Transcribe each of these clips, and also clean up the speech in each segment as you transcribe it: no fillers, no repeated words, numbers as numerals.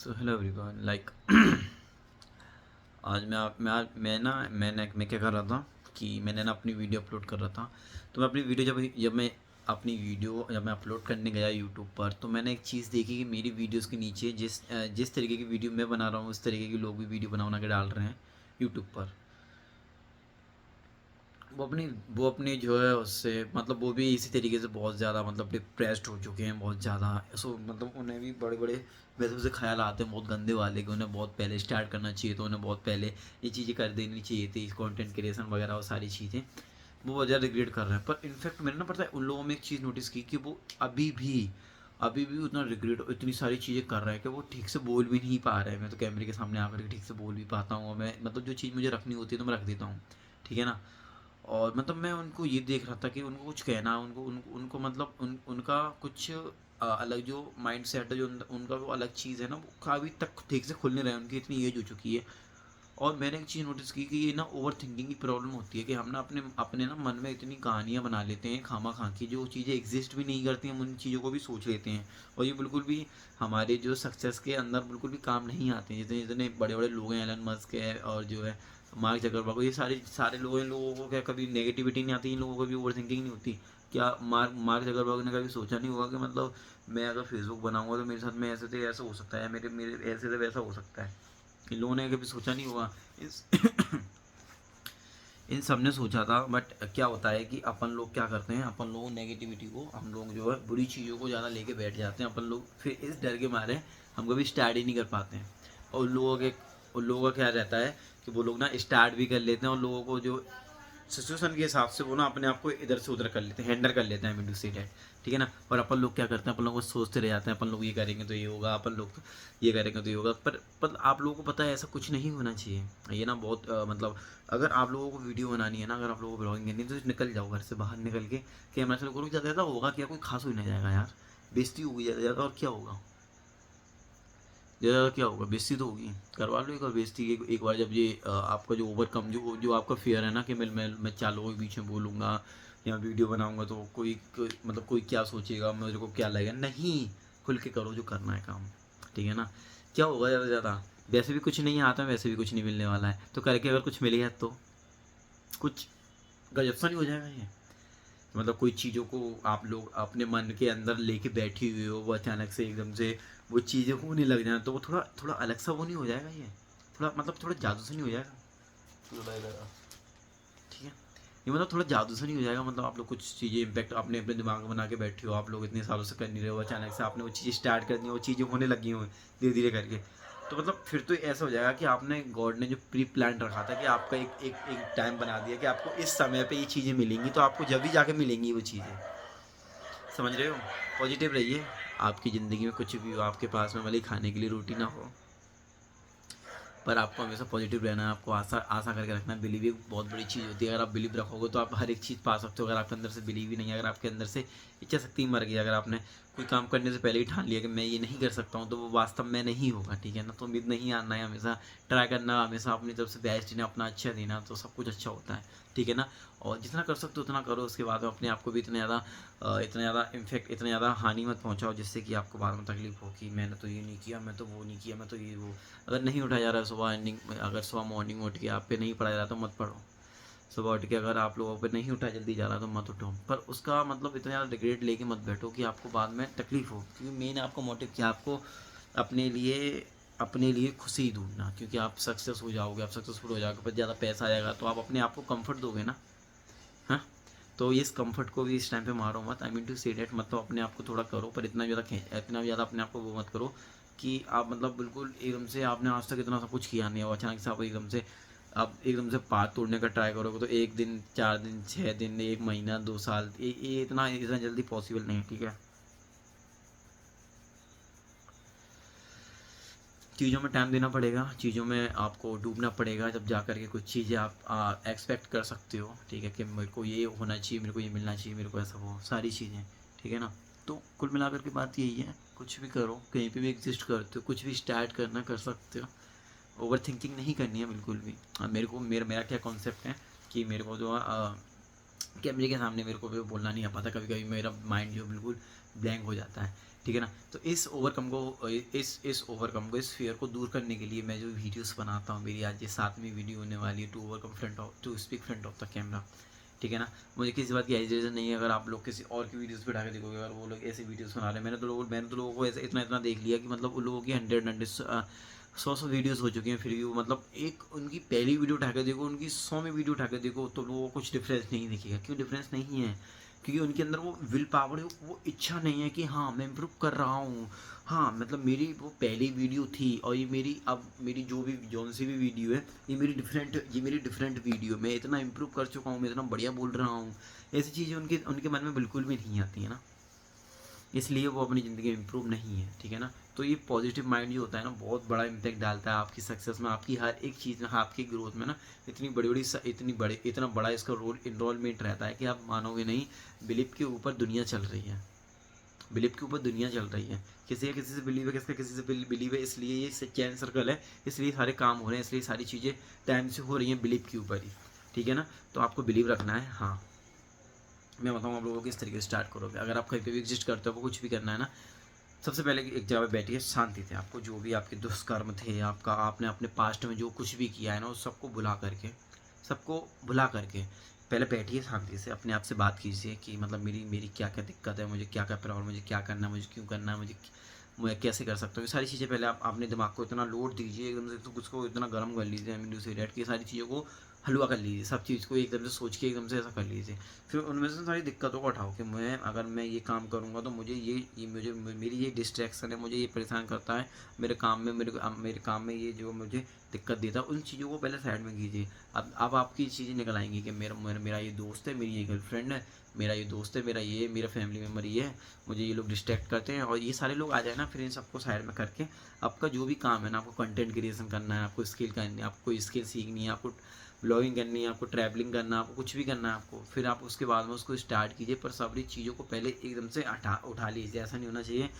So hello everyone like आज मैं आप मैं क्या कर रहा था कि मैंने ना अपनी वीडियो अपलोड कर रहा था। तो मैं अपनी वीडियो जब मैं अपलोड करने गया यूट्यूब पर, तो मैंने एक चीज़ देखी कि मेरी वीडियोस के नीचे जिस तरीके की वीडियो मैं बना रहा हूँ उस तरीके के लोग भी वीडियो बना के डाल रहे हैं यूट्यूब पर। वो अपनी जो है उससे मतलब वो भी इसी तरीके से बहुत ज़्यादा मतलब डिप्रेस्ड हो चुके हैं बहुत ज़्यादा। सो मतलब उन्हें भी बड़े बड़े वैसे वैसे ख्याल आते हैं बहुत गंदे वाले कि उन्हें बहुत पहले स्टार्ट करना चाहिए, तो उन्हें बहुत पहले ये चीज़ें कर देनी चाहिए थी, कंटेंट क्रिएशन वगैरह वो सारी चीज़ें वो बहुत ज़्यादा रिग्रेट कर रहे हैं। पर इनफैक्ट मैंने ना पता है उन लोगों में एक चीज़ नोटिस की कि वो अभी भी उतना रिग्रेट इतनी सारी चीज़ें कर रहे हैं कि वो ठीक से बोल भी नहीं पा रहे हैं। मैं तो कैमरे के सामने आकर के ठीक से बोल भी पाता हूँ, और मैं मतलब जो चीज़ मुझे रखनी होती है तो मैं रख देता हूँ, ठीक है ना। और मतलब मैं उनको ये देख रहा था कि उनको कुछ कहना, उनको मतलब उनका कुछ अलग जो माइंड सेट है, जो उनका वो अलग चीज़ है ना, वो काफ़ी तक ठीक से खुल नहीं रहा है, उनकी इतनी एज हो चुकी है। और मैंने एक चीज़ नोटिस की कि ये ना ओवर थिंकिंग की प्रॉब्लम होती है कि हम ना अपने अपने ना मन में इतनी कहानियाँ बना लेते हैं खामा खां की, जो चीज़ें एग्जिस्ट भी नहीं करती, हम उन चीज़ों को भी सोच लेते हैं। और ये बिल्कुल भी हमारे जो सक्सेस के अंदर बिल्कुल भी काम नहीं आते हैं। जितने जितने बड़े बड़े लोग हैं, एलन मस्क है और जो है मार्क जकरबर्ग, ये सारे लोग, इन लोगों को क्या कभी नेगेटिविटी नहीं आती, इन लोगों को भी ओवर थिंकिंग नहीं होती? क्या मार्क जकरबर्ग ने कभी सोचा नहीं होगा कि मतलब मैं अगर फेसबुक बनाऊंगा तो मेरे साथ में ऐसे से ऐसा हो सकता है, मेरे मेरे ऐसे से वैसा हो सकता है? इन लोगों ने कभी सोचा नहीं होगा? इस इन सब ने सोचा था, बट क्या होता है कि अपन लोग क्या करते हैं, अपन लोग नेगेटिविटी को, हम लोग जो है बुरी चीज़ों को ज़्यादा लेके बैठ जाते हैं। अपन लोग फिर इस डर के मारे हम कभी स्टार्ट ही नहीं कर पाते हैं। और उन लोगों का क्या रहता है कि वो लोग ना स्टार्ट भी कर लेते हैं, और लोगों को जो सिचुएशन के हिसाब से वो ना अपने आप को इधर से उधर कर लेते हैं, हैंडल कर लेते हैं, मीन टू से डैट, ठीक है ना। और अपन लोग क्या करते हैं, अपन लोग बस सोचते रह जाते हैं, अपन लोग ये करेंगे तो ये होगा, अपन लोग ये करेंगे तो ये होगा। पर आप लोगों को पता है ऐसा कुछ नहीं होना चाहिए। ये ना बहुत मतलब अगर आप लोगों को वीडियो बनानी है ना, अगर आप लोगों को ब्लॉगिंग करनी है, तो निकल जाओ घर से बाहर, निकल के कैमरा चलो करो। ज़्यादा ज़्यादा होगा क्या, कोई खास हो ही नहीं जाएगा यार, बेइज्जती होगी ज़्यादा ज़्यादा, और क्या होगा? ज़्यादा क्या होगा, बेइज्जती तो होगी। करवा लो एक बार बेइज्जती, एक बार जब ये आपका जो ओवरकम जो जो आपका फियर है ना कि मैं 4 लोगों के बीच में बोलूँगा या वीडियो बनाऊँगा तो मतलब कोई क्या सोचेगा, मेरे को क्या लगेगा। नहीं, खुल के करो जो करना है काम, ठीक है ना। क्या होगा ज़्यादा से ज़्यादा, वैसे भी कुछ नहीं आता, वैसे भी कुछ नहीं मिलने वाला है, तो करके अगर कुछ मिल गया तो कुछ गजब सा नहीं हो जाएगा ये? मतलब कोई चीज़ों को आप लोग अपने मन के अंदर लेके बैठी हुई हो, वो अचानक से एकदम से वो चीज़ें होने लग जाए, तो वो थोड़ा थोड़ा अलग सा वो नहीं हो जाएगा ये? थोड़ा मतलब थोड़ा जादू से नहीं हो जाएगा? ठीक है, ये मतलब थोड़ा जादू से नहीं हो जाएगा? मतलब आप लोग कुछ चीज़ें इम्पैक्ट अपने अपने दिमाग में बना के बैठे हो, आप लोग इतने सालों से कर नहीं रहे हो, अचानक से आपने वो चीज़ें स्टार्ट कर दी, वो चीज़ें होने लगी हुई धीरे धीरे करके। तो मतलब फिर तो ऐसा हो जाएगा कि आपने गॉड ने जो प्री प्लान रखा था कि आपका एक टाइम बना दिया कि आपको इस समय पे ये चीज़ें मिलेंगी, तो आपको जब भी जाके मिलेंगी वो चीज़ें। समझ रहे हो? पॉजिटिव रहिए। आपकी ज़िंदगी में कुछ भी हो, आपके पास में भले ही खाने के लिए रोटी ना हो, पर आपको हमेशा पॉजिटिव रहना है, आपको आशा आशा करके रखना है। बिलीव एक बहुत बड़ी चीज़ होती है, अगर आप बिलीव रखोगे तो आप हर एक चीज़ पा सकते हो। अगर आपके अंदर से बिलीव ही नहीं है, अगर आपके अंदर से इच्छा शक्ति मर गई, अगर आपने कोई काम करने से पहले ही ठान लिया कि मैं ये नहीं कर सकता हूँ, तो वो वास्तव में नहीं होगा, ठीक है ना। तो उम्मीद नहीं आना है, हमेशा ट्राई करना, हमेशा अपनी तरफ से बेस्ट देना, अपना अच्छा देना, तो सब कुछ अच्छा होता है, ठीक है ना। और जितना कर सकते हो उतना करो, उसके बाद में अपने आप को भी इतना ज़्यादा इन्फेक्ट इतना ज़्यादा हानि मत पहुँचाओ जिससे कि आपको बाद में तकलीफ हो कि मैंने तो ये नहीं किया, मैं तो वो नहीं किया, मैं तो ये वो। अगर नहीं उठा जा रहा है सुबह अगर सुबह मॉर्निंग उठ के आप पे नहीं पढ़ा जा रहा तो मत पढ़ो। सुबह उठ के अगर आप लोगों पे नहीं उठा जल्दी जा रहा तो मत उठो। पर उसका मतलब इतना ज़्यादा रिग्रेट लेके मत बैठो कि आपको बाद में तकलीफ हो, क्योंकि मेन आपका मोटिव क्या है, आपको अपने लिए खुशी ढूंढना। क्योंकि आप सक्सेस हो जाओगे, आप सक्सेसफुल हो जाओगे, पर ज़्यादा पैसा आएगा तो आप अपने आप को कंफर्ट दोगे ना। हाँ, तो इस कंफर्ट को भी इस टाइम पे मारो मत। आई मीन टू से डेट, मतलब अपने आप को थोड़ा करो, पर इतना ज़्यादा अपने आप को वो मत करो कि आप मतलब बिल्कुल एकदम से आपने आज तक इतना सब कुछ किया नहीं हो, अचानक से आप एकदम से पार तोड़ने का ट्राई करोगे तो 1 दिन, 4 दिन, 6 दिन, 1 महीना, 2 साल, ये इतना जल्दी पॉसिबल नहीं है, ठीक है। चीज़ों में टाइम देना पड़ेगा, चीज़ों में आपको डूबना पड़ेगा, जब जा कर के कुछ चीज़ें आप एक्सपेक्ट कर सकते हो, ठीक है, कि मेरे को ये होना चाहिए, मेरे को ये मिलना चाहिए, मेरे को ऐसा वो सारी चीज़ें, ठीक है ना। तो कुल मिलाकर के बात यही है, कुछ भी करो, कहीं पे भी एग्जिस्ट करते हो, कुछ भी स्टार्ट करना कर सकते हो। ओवर थिंकिंग नहीं करनी है बिल्कुल भी। मेरे को मेरा मेरा क्या कॉन्सेप्ट है कि मेरे को जो है कैमरे के सामने मेरे को भी बोलना नहीं आ पाता, कभी कभी मेरा माइंड जो बिल्कुल ब्लैंक हो जाता है, ठीक है ना। तो इस फियर को दूर करने के लिए मैं जो वीडियोस बनाता हूँ, मेरी आज ये 7वीं वीडियो होने वाली है, to speak front of the camera, ठीक है ना। मुझे किसी बात की हेजिटेशन नहीं है, अगर आप लोग किसी और की वीडियोस पे उठा के देखोगे, अगर वो लोग ऐसी वीडियोस बना रहे हैं, मैंने तो लोगों को ऐसे इतना इतना देख लिया कि मतलब उन लोगों की 100 वीडियोस हो चुकी हैं, फिर भी वो मतलब एक उनकी पहली वीडियो उठा के देखो, उनकी 100वीं वीडियो उठा के देखो, तो लोगों को कुछ डिफरेंस नहीं दिखेगा। क्यों डिफरेंस नहीं है? क्योंकि उनके अंदर वो विल पावर है, वो इच्छा नहीं है कि हाँ मैं इम्प्रूव कर रहा हूँ। हाँ मतलब मेरी वो पहली वीडियो थी और ये मेरी जौन सी भी वीडियो है, ये मेरी डिफरेंट वीडियो, मैं इतना इम्प्रूव कर चुका हूँ, मैं इतना बढ़िया बोल रहा हूँ। ऐसी चीज़ें उनके उनके मन में बिल्कुल भी नहीं आती है ना, इसलिए वो अपनी ज़िंदगी में इम्प्रूव नहीं है, ठीक है ना। तो ये पॉजिटिव माइंड जो होता है ना, बहुत बड़ा इम्पैक्ट डालता है आपकी सक्सेस में, आपकी हर एक चीज़ में, आपकी ग्रोथ में ना। इतना बड़ा इसका रोल इन्वॉल्वमेंट रहता है कि आप मानोगे नहीं। बिलीव के ऊपर दुनिया चल रही है, बिलीव के ऊपर दुनिया चल रही है। किसी का किसी से बिलीव है, किसका किसी से बिलीव है, इसलिए ये चैन सर्कल है, इसलिए सारे काम हो रहे हैं, इसलिए सारी चीज़ें टाइम से हो रही हैं बिलीव के ऊपर ही, ठीक है ना। तो आपको बिलीव रखना है। हाँ, मैं बताऊँ आप लोगों को किस तरीके से स्टार्ट करोगे। अगर आप कहीं पे भी एग्जिस्ट करते हो, आपको कुछ भी करना है ना, सबसे पहले एक जगह पे बैठिए शांति से। आपको जो भी आपके दुष्कर्म थे, आपने अपने पास्ट में जो कुछ भी किया है ना, उस सबको भुला करके पहले बैठिए शांति से, अपने आप से बात कीजिए कि मतलब मेरी मेरी क्या क्या दिक्कत है, मुझे क्या क्या प्रॉब्लम, मुझे क्या करना है, मुझे क्यों करना है, मैं कैसे कर सकता हूँ। ये सारी चीज़ें पहले आप अपने दिमाग को इतना लोड दीजिए एकदम से, तो उसको इतना गर्म कर लीजिए, से रेट की सारी चीज़ों को हलवा कर लीजिए, सब चीज़ को एकदम से सोच के एकदम से ऐसा कर लीजिए। फिर उनमें से सारी दिक्कतों को उठाओ कि अगर मैं ये काम करूँगा तो मुझे मेरी ये डिस्ट्रैक्शन है, मुझे ये परेशान करता है, मेरे काम में ये जो मुझे दिक्कत देता है, उन चीज़ों को पहले साइड में कीजिए। अब आपकी चीज़ें निकल आएंगी कि मेरा ये दोस्त है, मेरी ये गर्लफ्रेंड है, मेरा ये दोस्त है, मेरा फैमिली मेम्बर ये है, मुझे ये लोग डिस्ट्रैक्ट करते हैं, और ये सारे लोग आ जाए ना, फिर इन सबको साइड में करके आपका जो भी काम है ना, आपको कंटेंट क्रिएशन करना है, आपको स्किल करनी है, आपको स्किल सीखनी है, आपको ब्लॉगिंग करनी है, आपको ट्रैवलिंग करना है, आपको कुछ भी करना है आपको, फिर आप उसके बाद में उसको स्टार्ट कीजिए। पर सारी चीज़ों को पहले एकदम से उठा लीजिए। ऐसा नहीं होना चाहिए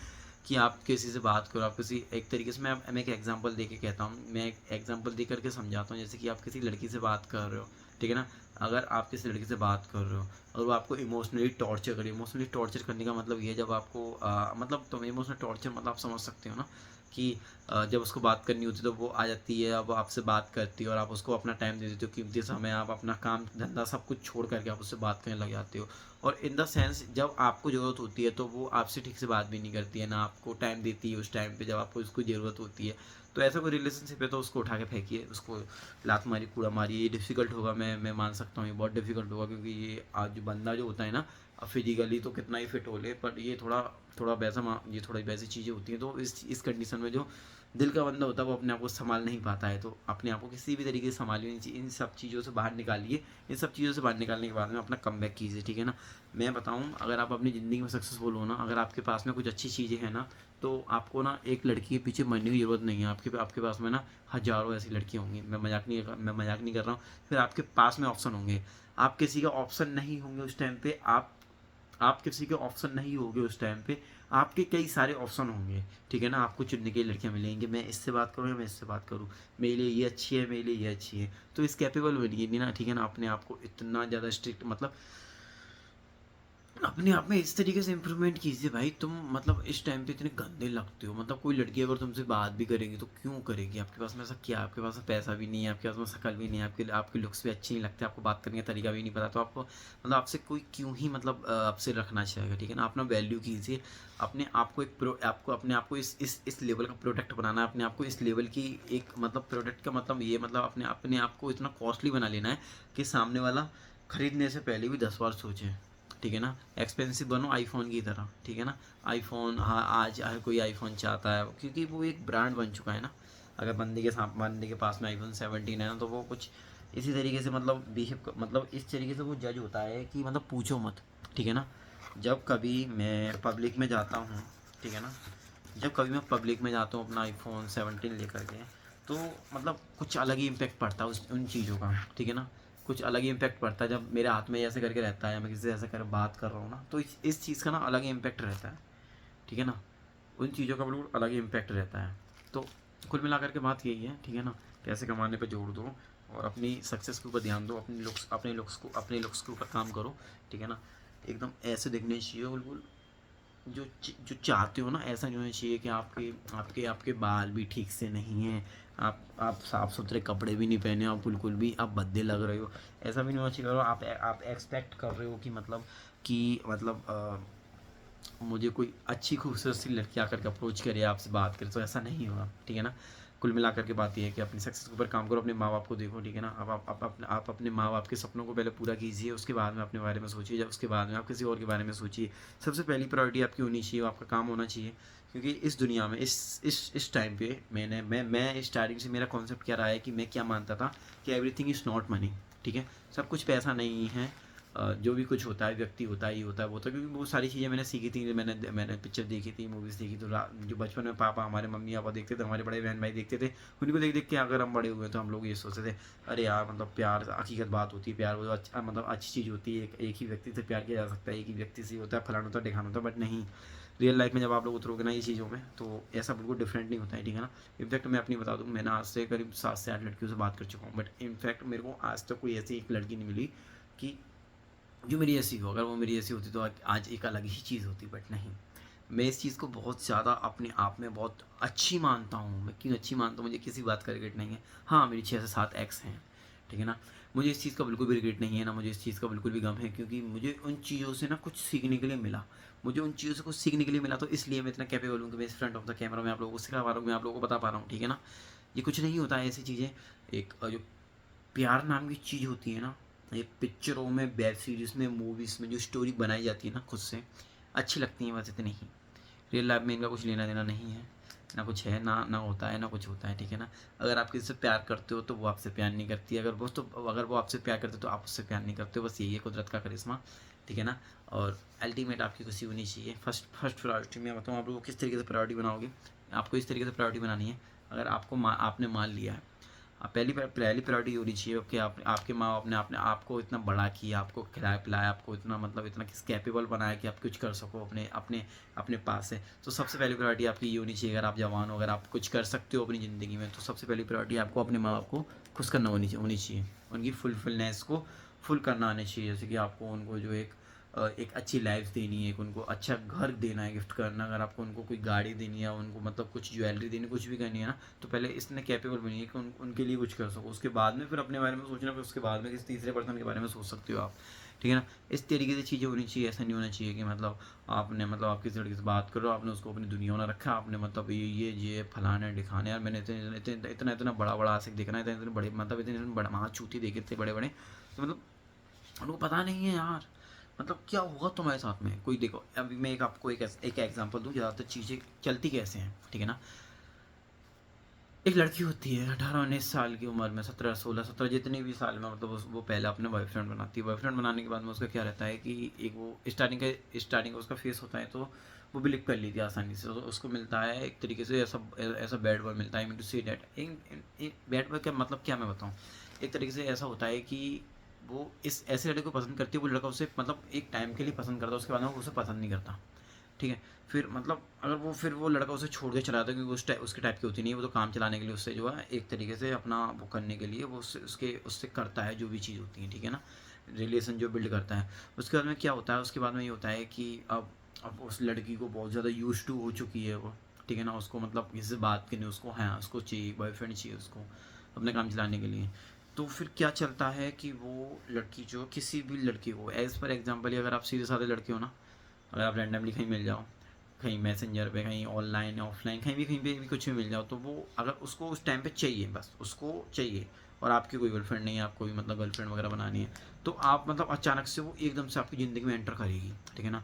कि आप किसी से बात करो, आप किसी एक तरीके से, मैं एक एग्जांपल दे के कहता हूँ, मैं एक एग्जांपल दे करके समझाता हूँ। जैसे कि आप किसी लड़की से बात कर रहे हो, ठीक है ना। अगर आप किसी लड़की से बात कर रहे हो और वो आपको इमोशनली टॉर्चर करे, इमोशनली टॉर्चर करने का मतलब ये है, जब आपको मतलब तुम इमोशनल टॉर्चर मतलब आप समझ सकते हो ना कि जब उसको बात करनी होती है तो वो आ जाती है, अब आपसे बात करती है और आप उसको अपना टाइम दे देते हो, कीमती समय, आप अपना काम धंधा सब कुछ छोड़ करके आप उससे बात करने लग जाते हो। और इन द सेंस जब आपको ज़रूरत होती है तो वो आपसे ठीक से बात भी नहीं करती है, ना आपको टाइम देती है उस टाइम पे जब आपको उसको ज़रूरत होती है। तो ऐसा कोई रिलेशनशिप है तो उसको उठा के फेंकिए, उसको लात मारी, कूड़ा मारी। ये डिफ़िकल्ट होगा, मैं मान सकता हूँ, ये बहुत डिफ़िकल्ट होगा, क्योंकि ये आज जो बंदा जो होता है ना, फिजिकली तो कितना ही फिट हो ले, पर ये थोड़ा थोड़ा ये थोड़ी वैसी चीज़ें होती हैं। तो इस कंडीशन में जो दिल का बंदा होता है वो अपने आप को संभाल नहीं पाता है, तो अपने आप को किसी भी तरीके से संभालिए, इन सब चीज़ों से बाहर निकालिए। इन सब चीज़ों से बाहर निकालने के बाद में अपना कम बैक कीजिए, ठीक है ना। मैं बताऊँ, अगर आप अपनी ज़िंदगी में सक्सेसफुल हो ना, अगर आपके पास में कुछ अच्छी चीज़ें हैं ना, तो आपको ना एक लड़की के पीछे मरने की ज़रूरत नहीं है। आपके पास में ना हज़ारों ऐसी लड़कियाँ होंगी, मैं मजाक नहीं कर रहा हूँ। फिर आपके पास में ऑप्शन होंगे, आप किसी का ऑप्शन नहीं होंगे उस टाइम पे, आप किसी के ऑप्शन नहीं होगे उस टाइम पे, आपके कई सारे ऑप्शन होंगे, ठीक है ना। आपको चुनने के लिए लड़कियां मिलेंगी, मैं इससे बात करूँ या मैं इससे बात करूँ, मेरे लिए ये अच्छी है, मेरे लिए ये अच्छी है। तो इस कैपेबल बनिए नहीं ना, ठीक है ना। अपने आप को इतना ज़्यादा स्ट्रिक्ट मतलब अपने आप में इस तरीके से इम्प्रूवमेंट कीजिए भाई। तुम मतलब इस टाइम पे इतने गंदे लगते हो, मतलब कोई लड़की अगर तुमसे बात भी करेगी तो क्यों करेगी, आपके पास में ऐसा क्या, आपके पास में पैसा भी नहीं है, आपके पास में शक्ल भी नहीं है, आपके लुक्स भी अच्छे नहीं लगते, आपको बात करने का तरीका भी नहीं पता, तो आपको मतलब आपसे कोई क्यों ही मतलब आपसे रखना चाहेगा, ठीक है ना। अपना वैल्यू कीजिए, अपने आप को आपको अपने आप को इस लेवल का प्रोडक्ट बनाना है, अपने आप को इस लेवल की एक मतलब प्रोडक्ट का मतलब ये मतलब अपने अपने आप को इतना कॉस्टली बना लेना है कि सामने वाला खरीदने से पहले भी 10 बार सोचे, ठीक है ना। एक्सपेंसिव बनो आईफोन की तरह, ठीक है ना। आईफोन, हाँ आज हर कोई आईफोन चाहता है, क्योंकि वो एक ब्रांड बन चुका है ना। अगर बंदे के पास में आईफोन 17 है ना, तो वो कुछ इसी तरीके से मतलब मतलब इस तरीके से वो जज होता है कि मतलब पूछो मत, ठीक है ना। जब कभी मैं पब्लिक में जाता हूँ, ठीक है ना, जब कभी मैं पब्लिक में जाता हूँ अपना आईफोन 17 लेकर के, तो मतलब कुछ अलग ही इम्पेक्ट पड़ता है उस उन चीज़ों का, ठीक है ना। कुछ अलग ही इम्पैक्ट पड़ता है जब मेरे हाथ में ऐसे करके रहता है, या मैं किसी से ऐसे कर बात कर रहा हूँ ना, तो इस चीज़ का ना अलग ही इम्पैक्ट रहता है, ठीक है ना। उन चीज़ों का बिल्कुल अलग ही इम्पैक्ट रहता है। तो कुल मिला करके बात यही है, ठीक है ना। पैसे कमाने पे जोड़ दो, और अपनी सक्सेस के ऊपर ध्यान दो, अपने लुक्स के ऊपर काम करो, ठीक है ना। एकदम ऐसे दिखने चाहिए बिल्कुल, जो चाहते हो ना, ऐसा नहीं होना चाहिए कि आपके आपके आपके बाल भी ठीक से नहीं हैं, आप साफ़ सुथरे कपड़े भी नहीं पहने हो, आप बिल्कुल भी आप भद्दे लग रहे हो, ऐसा भी नहीं होना चाहिए। आप एक्सपेक्ट कर रहे हो कि मतलब मुझे कोई अच्छी खूबसूरत सी लड़की आकर के अप्रोच करे, आपसे बात करे, तो ऐसा नहीं होगा, ठीक है ना। कुल मिलाकर के बात ये है कि अपनी सक्सेस के ऊपर काम करो, अपने माँ बाप को देखो, ठीक है ना। अब आप अपने माँ बाप के सपनों को पहले पूरा कीजिए, उसके बाद में अपने बारे में सोचिए, जब उसके बाद में आप किसी और के बारे में सोचिए। सबसे पहली प्रायोरिटी आपकी होनी चाहिए, वो आपका काम होना चाहिए, क्योंकि इस दुनिया में इस टाइम पे मैं स्टार्टिंग से मेरा कॉन्सेप्ट क्या रहा है कि मैं क्या मानता था कि एवरीथिंग इज़ नॉट मनी, ठीक है। सब कुछ पैसा नहीं है, जो भी कुछ होता है व्यक्ति होता है, ये होता है वो होता है, क्योंकि बहुत सारी चीज़ें मैंने सीखी थी, मैंने पिक्चर देखी थी, मूवीज़ देखी, तो जो बचपन में पापा हमारे मम्मी पापा देखते थे, हमारे बड़े बहन भाई देखते थे, उनको देख देख के अगर हम बड़े हुए तो हम लोग ये सोचते थे अरे यार मतलब प्यार हकीकत बात होती है, प्यार वो अच्छा मतलब अच्छी चीज़ होती है, एक ही व्यक्ति से प्यार किया जा सकता है, एक ही व्यक्ति से होता है, फलाना होता है ढिकाना होता है, बट नहीं, रियल लाइफ में जब आप लोग उतरोगे ना ये चीज़ों में, तो ऐसा बिल्कुल डिफरेंट नहीं होता है, ठीक है ना। इनफैक्ट मैं अपनी बता दूँ, मैंने आज से करीब 7 से 8 लड़कियों से बात कर चुका हूँ, बट इनफैक्ट मेरे को आज तक कोई ऐसी एक लड़की नहीं मिली कि जो मेरी ऐसी हो। अगर वो मेरी ऐसी होती तो आज एक अलग ही चीज़ होती, बट नहीं। मैं इस चीज़ को बहुत ज़्यादा अपने आप में बहुत अच्छी मानता हूँ। मैं क्यों अच्छी मानता हूँ, मुझे किसी बात का रिग्रेट नहीं है। हाँ, मेरी 6 से 7 एक्स हैं, ठीक है ना। मुझे इस चीज़ का बिल्कुल भी रिग्रेट नहीं है, ना मुझे इस चीज़ का बिल्कुल भी गम है, क्योंकि मुझे उन चीज़ों से ना कुछ सीखने के लिए मिला। मुझे उन चीज़ों से कुछ सीखने के लिए मिला, तो इसलिए मैं इतना कैपेबल हूँ कि मैं इस फ्रंट ऑफ द कैमरा में आप लोगों को सिखा पा रहा हूँ, मैं आप लोगों को बता पा रहा हूँ, ठीक है ना। ये कुछ नहीं होता है ऐसी चीज़ें। एक जो प्यार नाम की चीज़ होती है ना, ये पिक्चरों में, वेब सीरीज़ में, मूवीज़ में जो स्टोरी बनाई जाती है ना खुद से, अच्छी लगती है, बस इतनी ही। रियल लाइफ में इनका कुछ लेना देना नहीं है, ना कुछ है, ना होता है, ना कुछ होता है, ठीक है ना। अगर आप किसी से प्यार करते हो तो वो आपसे प्यार नहीं करती, अगर वो आपसे प्यार करते तो आप उससे प्यार नहीं करते हो, बस यही है कुदरत का करिश्मा, ठीक है ना। और अल्टीमेट आपकी खुशी होनी चाहिए। फर्स्ट प्रायोरिटी मैं बताऊँ आप लोगों को किस तरीके से प्रायोरिटी बनाओगे। आपको इस तरीके से प्रायोरिटी बनानी है, अगर आपने मान लिया है, पहली प्रायोरिटी होनी चाहिए कि आपके माँ बाप ने आपने आपको इतना बड़ा किया, आपको खिलाया पिलाया, आपको इतना मतलब इतना किस कैपेबल बनाया कि आप कुछ कर सको अपने अपने अपने पास से। तो सबसे पहली प्रायोरिटी आपकी ये होनी चाहिए, अगर आप जवान हो, अगर आप कुछ कर सकते हो अपनी ज़िंदगी में, तो सबसे पहली प्रायोरिटी आपको अपने माँ बाप को खुश करना होनी चाहिए। उनकी फुलफिलनेस को फुल करना आना चाहिए, जैसे कि आपको उनको जो एक अच्छी लाइफ देनी है, एक उनको अच्छा घर देना है, गिफ्ट करना, अगर आपको उनको कोई गाड़ी देनी है, उनको मतलब कुछ ज्वेलरी देनी, कुछ भी करनी है ना, तो पहले इसने कैपेबल बनिए कि उनके लिए कुछ कर सको। उसके बाद में फिर अपने बारे में सोचना, फिर उसके बाद में किसी तीसरे पर्सन के बारे में सोच सकते हो आप, ठीक है ना। इस तरीके से चीज़ें होनी चाहिए। ऐसा नहीं होना चाहिए कि मतलब आपने मतलब आप किसी लड़के से बात करो, आपने उसको अपनी दुनिया में रखा, आपने मतलब ये फलाने ढिकाने, यार मैंने इतना इतना बड़ा बड़ा आशिक देखना है, इतने इतने बड़े मतलब इतने इतने बड़ा वहाँ चूती देखे थे बड़े बड़े, तो मतलब उनको पता नहीं है यार, मतलब क्या हुआ तुम्हारे साथ में। कोई देखो, अभी मैं आपको एक एग्जांपल दूं, ज़्यादातर चीज़ें चलती कैसे हैं, ठीक है ना। एक लड़की होती है 18-19 साल की उम्र में, 17-16-17 जितने भी साल में, मतलब वो पहले अपने बॉयफ्रेंड बनाती है। बॉयफ्रेंड बनाने के बाद में उसका क्या रहता है कि एक वो स्टार्टिंग का उसका फेस होता है, तो वो बिलीव कर लेती है आसानी से, तो उसको मिलता है एक तरीके से ऐसा ऐसा बैड बॉय मिलता है। To see that bad boy का मतलब क्या मैं बताऊँ, एक तरीके से ऐसा होता है कि वो इस ऐसे लड़के को पसंद करती है, वो लड़का उसे मतलब एक टाइम के लिए पसंद करता है, उसके बाद में वो उसे पसंद नहीं करता, ठीक है। फिर मतलब अगर फिर वो लड़का उसे छोड़ के चला जाता है, क्योंकि उसके टाइप की होती नहीं है, वो तो काम चलाने के लिए उससे जो है एक तरीके से अपना वो करने के लिए वो उससे करता है जो भी चीज़ होती है, ठीक है ना। रिलेशन जो बिल्ड करता है, उसके बाद में क्या होता है, उसके बाद में ये होता है कि अब उस लड़की को बहुत ज़्यादा यूज टू हो चुकी है वो, ठीक है ना। उसको मतलब किसी से बात करनी, उसको हाँ उसको चाहिए, बॉयफ्रेंड चाहिए उसको अपने काम चलाने के लिए। तो फिर क्या चलता है कि वो लड़की जो किसी भी लड़की को, एज़ पर एग्जाम्पल ही अगर आप सीधे साधे लड़के हो ना, अगर आप रैंडमली कहीं मिल जाओ, कहीं मैसेंजर पे, कहीं ऑनलाइन ऑफलाइन, कहीं पे भी कुछ भी मिल जाओ, तो वो अगर उसको उस टाइम पे चाहिए, बस उसको चाहिए, और आपकी कोई गर्लफ्रेंड नहीं है, आपको भी मतलब गर्लफ्रेंड वगैरह बनानी है, तो आप मतलब अचानक से वो एकदम से आपकी ज़िंदगी में एंटर करेगी, ठीक है ना।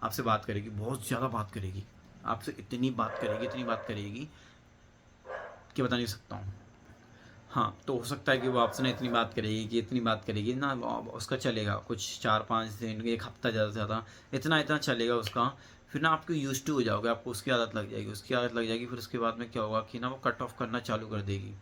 आपसे बात करेगी, बहुत ज़्यादा बात करेगी, आपसे इतनी बात करेगी कि बता नहीं सकता हूँ। हाँ, तो हो सकता है कि वो आपसे ना इतनी बात करेगी ना, उसका चलेगा कुछ 4-5 दिन, 1 हफ्ता ज़्यादा से ज़्यादा, इतना चलेगा उसका। फिर ना आपको यूज़्ड टू हो जाओगे, आपको उसकी आदत लग जाएगी, फिर उसके बाद में क्या होगा कि ना वो कट ऑफ करना चालू कर देगी।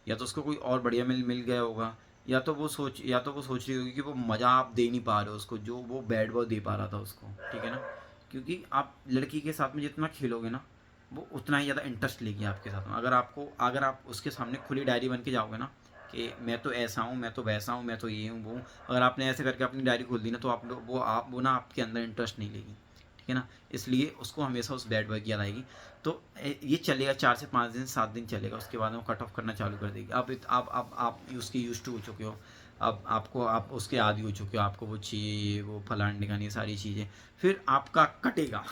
या तो उसको कोई और बढ़िया मिल गया होगा, या तो वो सोच रही होगी कि वो मज़ा आप दे नहीं पा रहे हो उसको, जो वो बैड बॉय दे पा रहा था उसको, ठीक है ना। क्योंकि आप लड़की के साथ में जितना खेलोगे ना, वो उतना ही ज़्यादा इंटरेस्ट लेगी आपके साथ में। अगर आप उसके सामने खुली डायरी बन के जाओगे ना कि मैं तो ऐसा हूँ, मैं तो वैसा हूँ, मैं तो ये हूँ, वो हूँ। अगर आपने ऐसे करके अपनी डायरी खोल दी ना, तो वो ना आपके अंदर इंटरेस्ट नहीं लेगी, ठीक है ना? इसलिए उसको हमेशा उस बैड बॉय की याद आएगी। तो ये चलेगा 4 से 5 दिन, 7 दिन चलेगा, उसके बाद वो कट ऑफ करना चालू कर देगी। आप उसके यूज्ड टू हो चुके हो, अब आप उसके आदी हो चुके हो, आपको वो चाहिए, वो फलाना ढिकाना, ये सारी चीज़ें, फिर आपका कटेगा।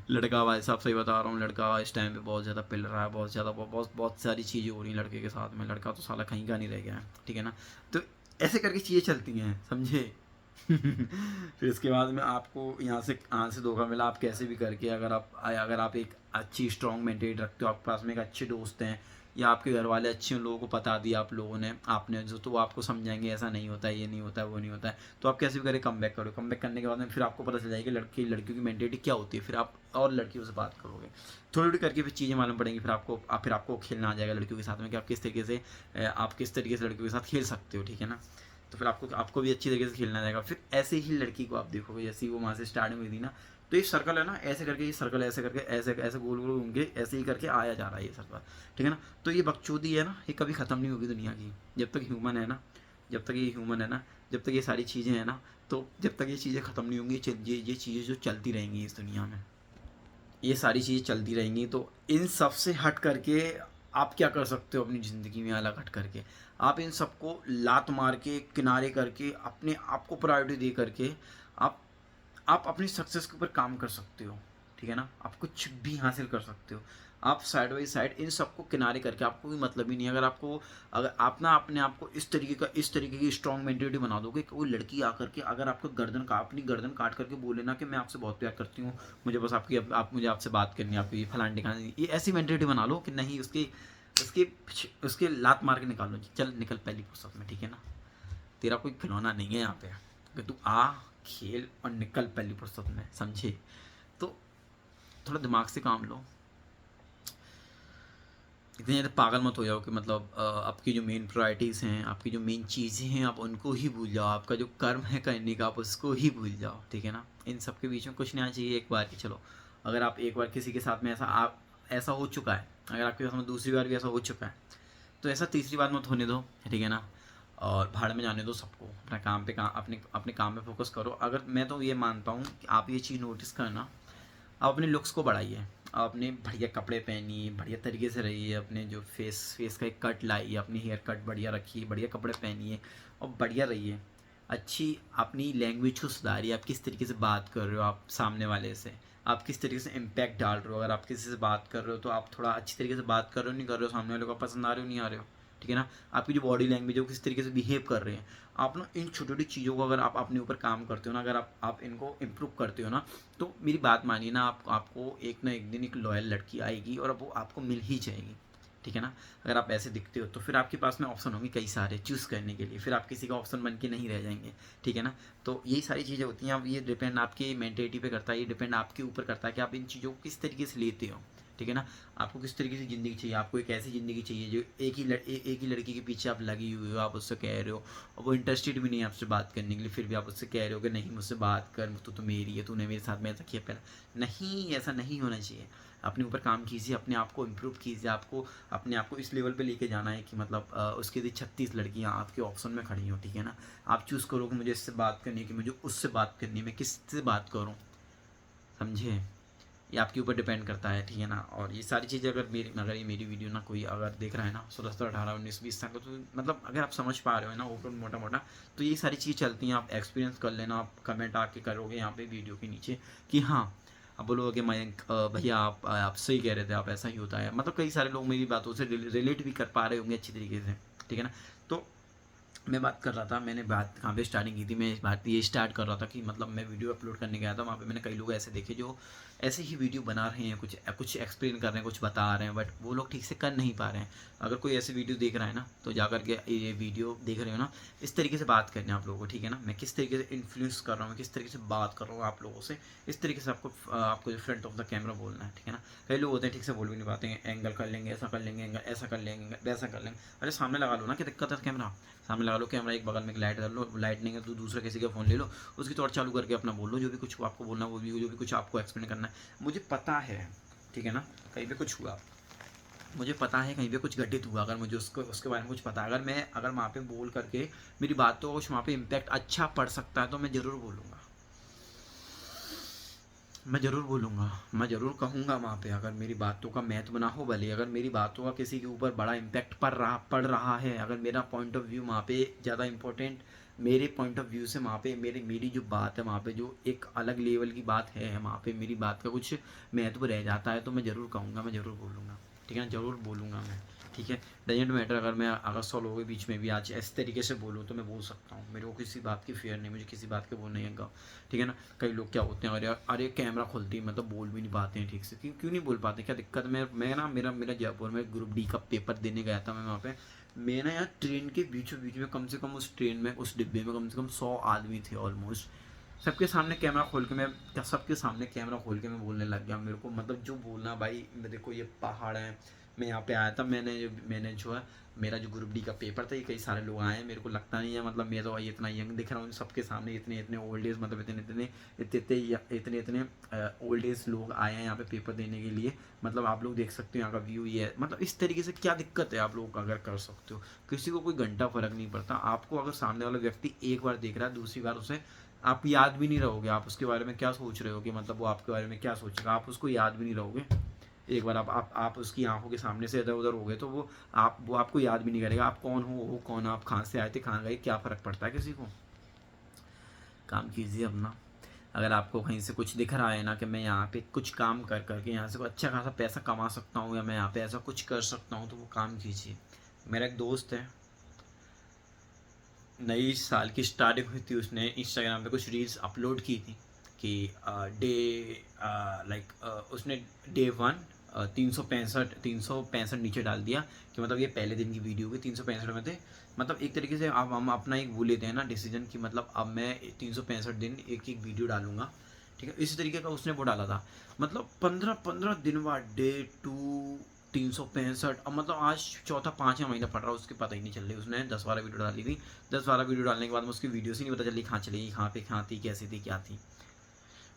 लड़का, भाई साहब सही बता रहा हूँ, लड़का इस टाइम पे बहुत ज़्यादा पिल रहा है, बहुत ज़्यादा, बहुत बहुत सारी चीज़ें हो रही हैं लड़के के साथ में। लड़का तो साला कहीं का नहीं रह गया है, ठीक है ना? तो ऐसे करके चीज़ें चलती हैं, समझे? फिर इसके बाद में आपको यहाँ से धोखा मिला, आप कैसे भी करके, अगर आप एक अच्छी स्ट्रॉन्ग मेंटेलिटी रखते हो, आपके पास में एक अच्छे दोस्त हैं, या आपके घर वाले अच्छे लोगों को बता दिया आप लोगों ने, आपने जो, तो वो आपको समझाएंगे ऐसा नहीं होता है, ये नहीं होता है, वो नहीं होता है, तो आप कैसे भी करें कम बैक करो। कम बैक करने के बाद में फिर आपको पता चल जाएगा लड़कियों की मेंटेलिटी क्या होती है, फिर आप और लड़कियों से बात करोगे, थोड़ी थोड़ी करके फिर चीज़ें मालूम पड़ेंगी, फिर आपको खेलना आ जाएगा लड़कियों के साथ में, कि आप किस तरीके से लड़कियों के साथ खेल सकते हो, ठीक है ना? तो फिर आपको भी अच्छी तरीके से खेलना जाएगा। फिर ऐसे ही लड़की को आप देखोगे, जैसे ही वो वहाँ से स्टार्टिंग हुई थी ना, तो ये सर्कल है ना, ऐसे करके ये सर्कल ऐसे करके ऐसे ऐसे गोल गोल घूम के ऐसे ही करके आया जा रहा है ये सर्कल, ठीक है ना? तो ये बकचोदी है ना, ये कभी ख़त्म नहीं होगी दुनिया की, जब तक ह्यूमन है ना, जब तक ये ह्यूमन है ना, जब तक ये सारी चीज़ें हैं ना, तो जब तक ये चीज़ें ख़त्म नहीं होंगी, ये चीज़ें जो चलती रहेंगी इस दुनिया में, ये सारी चीज़ें चलती रहेंगी। तो इन सब से हट करके आप क्या कर सकते हो अपनी ज़िंदगी में, अलग हट करके आप इन सबको लात मार के किनारे करके अपने आप को प्रायोरिटी दे करके आप आप अपनी सक्सेस के ऊपर काम कर सकते हो, ठीक है ना? आप कुछ भी हासिल कर सकते हो। आप साइड बाई साइड इन सबको किनारे करके, आपको कोई मतलब ही नहीं है, अगर आप ना अपने आप को इस तरीके की स्ट्रॉन्ग मेंटेलिटी बना दोगे कि कोई लड़की आकर के अगर आपको अपनी गर्दन काट करके बोले ना कि मैं आपसे बहुत प्यार करती हूँ, मुझे बस मुझे आपसे बात करनी है, आपकी फलाने ढिकाने, ये ऐसी मेंटेलिटी बना लो कि नहीं, उसके उसके लात मार के निकालो, चल निकल पहली फुर्सत में, ठीक है ना? तेरा कोई खिलौना नहीं है यहाँ पे, कि तू आ, खेल और निकल पहली फुर्सत में, समझे? तो थोड़ा दिमाग से काम लो, इतने ज़्यादा पागल मत हो जाओ कि मतलब आपकी जो मेन प्रायोरिटीज़ हैं, आपकी जो मेन चीज़ें हैं, आप उनको ही भूल जाओ, आपका जो कर्म है करने का आप उसको ही भूल जाओ, ठीक है ना? इन सब के बीच में कुछ नहीं आना चाहिए एक बार कि चलो, अगर आप एक बार किसी के साथ में ऐसा हो चुका है, अगर आपके साथ में दूसरी बार भी ऐसा हो चुका है, तो ऐसा तीसरी बार मत होने दो, ठीक है ना? और भाड़ में जाने दो सबको, अपना काम पे काम, अपने अपने काम पे फोकस करो। अगर मैं तो ये मानता हूँ कि आप ये चीज़ नोटिस करना, आप अपने लुक्स को बढ़ाइए, आप अपने बढ़िया कपड़े पहनिए, बढ़िया तरीके से रहिए, अपने जो फेस का एक कट लाइए, अपनी हेयर कट बढ़िया रखिए, बढ़िया कपड़े पहनिए और बढ़िया रहिए। अच्छी अपनी लैंग्वेज को सुधारिए, आप किस तरीके से बात कर रहे हो, आप सामने वाले से आप किस तरीके से इम्पैक्ट डाल रहे हो। अगर आप किसी से बात कर रहे हो तो आप थोड़ा अच्छी तरीके से बात कर रहे हो, नहीं कर रहे हो, सामने वाले को पसंद आ रहे हो, नहीं आ रहे हो, ठीक है ना? आपकी जो बॉडी लैंग्वेज है वो किस तरीके से बिहेव कर रहे हैं, आप ना इन छोटी छोटी चीज़ों को अगर आप अपने ऊपर काम करते हो ना, अगर आप इनको इम्प्रूव करते हो ना, तो मेरी बात मानिए ना, आपको एक ना एक दिन एक लॉयल लड़की आएगी और अब वो आपको मिल ही जाएगी, ठीक है ना? अगर आप ऐसे दिखते हो तो फिर आपके पास में ऑप्शन होंगे कई सारे चूज़ करने के लिए, फिर आप किसी का ऑप्शन बन के नहीं रह जाएंगे, ठीक है ना? तो यही सारी चीज़ें होती हैं। अब ये डिपेंड आपकी मेंटेलिटी पे करता है, ये डिपेंड आपके ऊपर करता है कि आप इन चीज़ों को किस तरीके से लेते हो, ठीक है ना? आपको किस तरीके से ज़िंदगी चाहिए, आपको एक ऐसी ज़िंदगी चाहिए जो एक ही लड़की के पीछे आप लगी हुई हो, आप उससे कह रहे हो और वो इंटरेस्टेड भी नहीं है आपसे बात करने के लिए, फिर भी आप उससे कह रहे हो कि नहीं मुझसे बात कर, तो मेरी है, तूने मेरे साथ में ऐसा किया पहले, नहीं, ऐसा नहीं होना चाहिए। अपने ऊपर काम कीजिए, अपने आप को इम्प्रूव कीजिए, आपको अपने आप को इस लेवल पे लेके जाना है कि मतलब उसके लिए 36 लड़कियां आपके ऑप्शन में खड़ी हो, ठीक है ना? आप चूज़ करो कि मुझे इससे बात करनी है कि मुझे उससे बात करनी है, मैं किससे बात करूँ, समझे? ये आपके ऊपर डिपेंड करता है, ठीक है ना? और ये सारी चीज़ें अगर ये मेरी वीडियो ना कोई अगर देख रहा है ना 16 17 18 19 20 साल का, तो मतलब अगर आप समझ पा रहे हो ना ओवरऑल मोटा मोटा, तो ये सारी चीज़ें चलती हैं, आप एक्सपीरियंस कर लेना, आप कमेंट आके करोगे यहाँ पे वीडियो के नीचे कि हाँ, आप बोलोगे मयंक भैया आप सही कह रहे थे, आप ऐसा ही होता है, मतलब कई सारे लोग मेरी बातों से रिलेट भी कर पा रहे होंगे अच्छी तरीके से, ठीक है ना? तो मैं बात कर रहा था, मैंने बात कहाँ पे स्टार्टिंग की थी, मैं इस बात ये स्टार्ट कर रहा था कि मतलब मैं वीडियो अपलोड करने गया था, वहाँ पे मैंने कई लोग ऐसे देखे जो ऐसे ही वीडियो बना रहे हैं, कुछ एक्सप्लेन कर रहे हैं, कुछ बता रहे हैं, बट वो लोग ठीक से कर नहीं पा रहे हैं। अगर कोई ऐसे वीडियो देख रहा है ना, तो जा करके ये वीडियो देख रहे हो ना, इस तरीके से बात करनी है आप लोगों को, ठीक है ना? मैं किस तरीके से इन्फ्लुएंस कर रहा हूँ, किस तरीके से बात कर रहा हूँ आप लोगों से, इस तरीके से आपको जो फ्रंट ऑफ द कैमरा बोलना है, ठीक है ना? कई लोग होते हैं ठीक से बोल भी नहीं पाते हैं, एंगल कर लेंगे, ऐसा कर लेंगे, एंगल ऐसा कर लेंगे, वैसा कर लेंगे। अरे सामने लगा लो ना, क्या दिक्कत है? कैमरा सामने लगा लो, कैमरा एक बगल में एक लाइट कर लो, लाइट नहीं है तो दूसरा किसी का फ़ोन ले लो, उसकी टॉर्च चालू करके अपना बोल लो जो भी कुछ आपको बोलना, वो भी जो भी कुछ आपको एक्सप्लेन करना है, मुझे पता है, ठीक है ना? कहीं पे कुछ हुआ मुझे पता है कहीं पे कुछ घटित हुआ, अगर मुझे उसको उसके बारे में कुछ पता है, अगर वहाँ पे बोल करके मेरी बातों को कुछ वहाँ पे इम्पैक्ट अच्छा पड़ सकता है तो मैं ज़रूर बोलूँगा, मैं ज़रूर कहूँगा वहाँ पे। अगर मेरी बातों का महत्व ना हो, भले अगर मेरी बातों का किसी के ऊपर बड़ा इम्पैक्ट पड़ रहा है, अगर मेरा पॉइंट ऑफ व्यू वहाँ पे ज़्यादा इंपॉर्टेंट, मेरे पॉइंट ऑफ व्यू से वहाँ पे मेरी जो बात है वहाँ पे जो एक अलग लेवल की बात है, वहाँ पे मेरी बात का कुछ महत्व रह जाता है तो मैं ज़रूर कहूँगा, मैं ज़रूर बोलूँगा, ठीक है ना, ज़रूर बोलूँगा मैं, ठीक है। डजेंट मैटर अगर 100 लोगों के बीच में भी आज इस तरीके से बोलूँ तो मैं बोल सकता हूँ, मेरे को किसी बात की फेयर नहीं, मुझे किसी बात के वो नहीं है, ठीक है ना। कई लोग क्या होते हैं, अरे कैमरा खोलते ही मतलब बोल भी नहीं पाते हैं ठीक से, क्यों नहीं बोल पाते, क्या दिक्कत। मैं ना मेरा मेरा जयपुर में ग्रुप डी का पेपर देने गया था मैं वहाँ पे, मैं ना यार ट्रेन के बीचों बीच में कम से कम उस ट्रेन में उस डिब्बे में कम से कम 100 आदमी थे ऑलमोस्ट, सबके सामने कैमरा खोल के सबके सामने कैमरा खोल के मैं बोलने लग गया। मेरे को मतलब जो बोलना भाई, देखो ये पहाड़ है, मैं यहाँ पे आया था, मैंने जो है मेरा जो ग्रुप डी का पेपर था, ये कई सारे लोग आए हैं, मेरे को लगता नहीं है मतलब मैं तो इतना यंग दिख रहा हूँ सबके सामने, इतने इतने ओल्ड एज मतलब इतने ओल्ड एज लोग आए हैं यहाँ पे पेपर देने के लिए। मतलब आप लोग देख सकते हो यहाँ का व्यू ये है, मतलब इस तरीके से क्या दिक्कत है, आप लोग अगर कर सकते हो, किसी को कोई घंटा फर्क नहीं पड़ता। आपको अगर सामने वाला व्यक्ति एक बार देख रहा है, दूसरी बार उसे आप याद भी नहीं रहोगे, आप उसके बारे में क्या सोच रहे हो कि मतलब वो आपके बारे में क्या सोचेगा, आप उसको याद भी नहीं रहोगे। एक बार आप उसकी आंखों के सामने से इधर उधर हो गए तो वो आपको याद भी नहीं करेगा, आप कौन हो कौन, आप कहाँ से आए थे कहाँ गए, क्या फ़र्क पड़ता है किसी को। काम कीजिए अपना। अगर आपको कहीं से कुछ दिख रहा है ना कि मैं यहाँ पे कुछ काम कर करके यहाँ से कोई अच्छा खासा पैसा कमा सकता हूँ या मैं यहाँ पे ऐसा कुछ कर सकता हूँ तो वो काम कीजिए। मेरा एक दोस्त है, नई साल की स्टार्टिंग हुई थी, उसने इंस्टाग्राम पे कुछ रील्स अपलोड की थी कि डे लाइक उसने डे 1 365 नीचे डाल दिया कि मतलब ये पहले दिन की वीडियो की 365 में थे। मतलब एक तरीके से अब हम अपना एक वो लेते हैं ना डिसीजन कि मतलब अब मैं 365 दिन एक एक वीडियो डालूंगा, ठीक है, इसी तरीके का उसने वो डाला था। मतलब 15-15 दिन बाद डे 2 365, अब मतलब आज चौथा 5वां महीना पड़ रहा है, उसके पता ही नहीं चल रही, उसने 10-12 वीडियो डाली थी। 10-12 वीडियो डालने के बाद में उसकी वीडियोस ही नहीं पता चली कहाँ चली गई, कहाँ पे कहाँ थी, कैसी थी, क्या थी।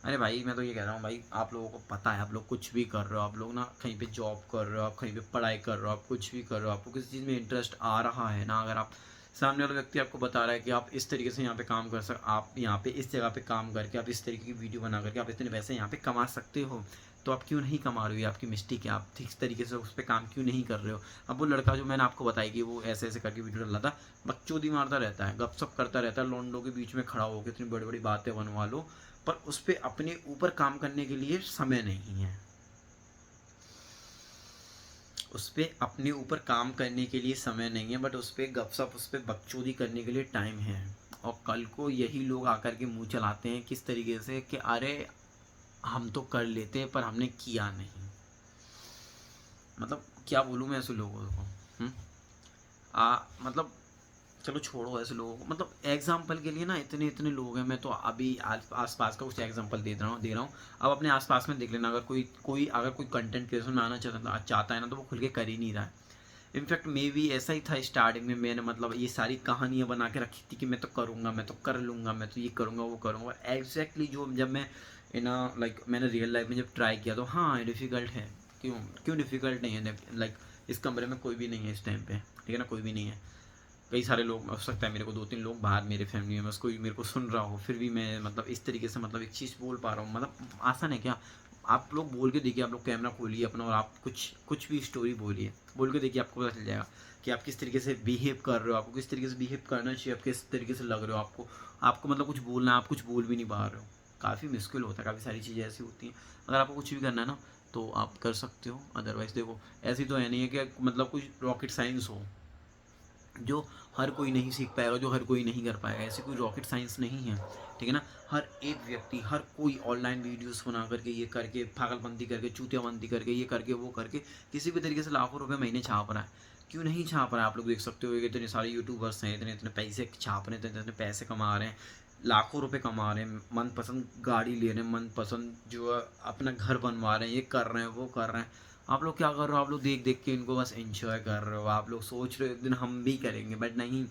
अरे भाई मैं तो ये कह रहा हूँ भाई, आप लोगों को पता है, आप लोग कुछ भी कर रहे हो, आप लोग ना कहीं पे जॉब कर रहे हो, आप कहीं पे पढ़ाई कर रहे हो, आप कुछ भी कर रहे हो, आपको किसी चीज़ में इंटरेस्ट आ रहा है ना, अगर आप सामने वाला व्यक्ति आपको बता रहा है कि आप इस तरीके से यहाँ पे काम कर सक आप यहाँ पे इस जगह पे काम करके आप इस तरीके की वीडियो बना करके आप इतने पैसे यहाँ पे कमा सकते हो, तो आप क्यों नहीं कमा रहे हो, आपकी मिस्टेक है, आप ठीक तरीके से उस पर काम क्यों नहीं कर रहे हो। अब वो लड़का जो मैंने आपको बताया कि वो ऐसे ऐसे करके वीडियो डाला था, बकचोदी मारता रहता है, गपशप करता रहता है, लोंडों के बीच में खड़ा होकर इतनी बड़ी बड़ी बातें बनवा लो, पर उस पर अपने ऊपर काम करने के लिए समय नहीं है, उस पर अपने ऊपर काम करने के लिए समय नहीं है, बट उस पर गपशप उस पर बकचोदी करने के लिए टाइम है। और कल को यही लोग आकर के मुंह चलाते हैं किस तरीके से कि अरे हम तो कर लेते पर हमने किया नहीं। मतलब क्या बोलूँ मैं ऐसे लोगों को, हम्म? मतलब चलो छोड़ो ऐसे लोगों को, मतलब एग्जाम्पल के लिए ना इतने इतने लोग हैं, मैं तो अभी आस पास का कुछ एग्जाम्पल दे रहा हूँ। अब अपने आसपास में देख लेना, अगर कोई कंटेंट क्रिएशन में आना चाहता है ना तो वो खुल के कर ही नहीं रहा है। इनफैक्ट मे भी ऐसा ही था स्टार्टिंग में, मैंने मतलब ये सारी कहानियाँ बना के रखी थी कि मैं तो करूँगा, मैं तो कर लूँगा, मैं तो ये करूँगा वो करूँगा। एग्जैक्टली जो जब मैं लाइक मैंने रियल लाइफ में जब ट्राई किया तो हाँ डिफ़िकल्ट है। क्यों क्यों डिफ़िकल्ट नहीं है, लाइक इस कमरे में कोई भी नहीं है इस टाइम पे, ठीक है ना, कोई भी नहीं है। कई सारे लोग, हो सकता है मेरे को 2-3 लोग बाहर मेरे फैमिली मेम्बर्स कोई मेरे को सुन रहा हो, फिर भी मैं मतलब इस तरीके से मतलब एक चीज़ बोल पा रहा हूँ, मतलब आसान है क्या। आप लोग बोल के देखिए, आप लोग कैमरा खोलिए अपना और आप कुछ भी स्टोरी बोलिए, बोल के देखिए, आपको पता चल जाएगा कि आप किस तरीके से बिहेव कर रहे हो, आपको किस तरीके से बिहेव करना चाहिए, आप किस तरीके से लग रहे हो, आपको आपको मतलब कुछ बोलना है, आप कुछ बोल भी नहीं पा रहे हो। काफ़ी मुश्किल होता है, काफ़ी सारी चीज़ें ऐसी होती हैं। अगर आपको कुछ भी करना है ना तो आप कर सकते हो, अदरवाइज़ देखो ऐसी तो है नहीं है कि मतलब कुछ रॉकेट साइंस हो जो हर कोई नहीं सीख पाएगा, जो हर कोई नहीं कर पाएगा, ऐसी कोई रॉकेट साइंस नहीं है, ठीक है ना। हर एक व्यक्ति, हर कोई ऑनलाइन वीडियोस बना करके, ये करके, पागलबंदी करके, चूतियाबंदी करके, ये करके वो करके किसी भी तरीके से लाखों रुपए महीने छाप रहा है। क्यों नहीं छाप रहा है, आप लोग देख सकते हो कि इतने सारे यूट्यूबर्स हैं, इतने इतने पैसे छाप रहे हैं, इतने इतने पैसे कमा रहे हैं, लाखों रुपए कमा रहे हैं, मनपसंद गाड़ी ले रहे हैं, मनपसंद जो है अपना घर बनवा रहे हैं, ये कर रहे हैं वो कर रहे हैं। आप लोग क्या कर रहे हो, आप लोग देख देख के इनको बस एंजॉय कर रहे हो, आप लोग सोच रहे हो एक दिन हम भी करेंगे, बट नहीं,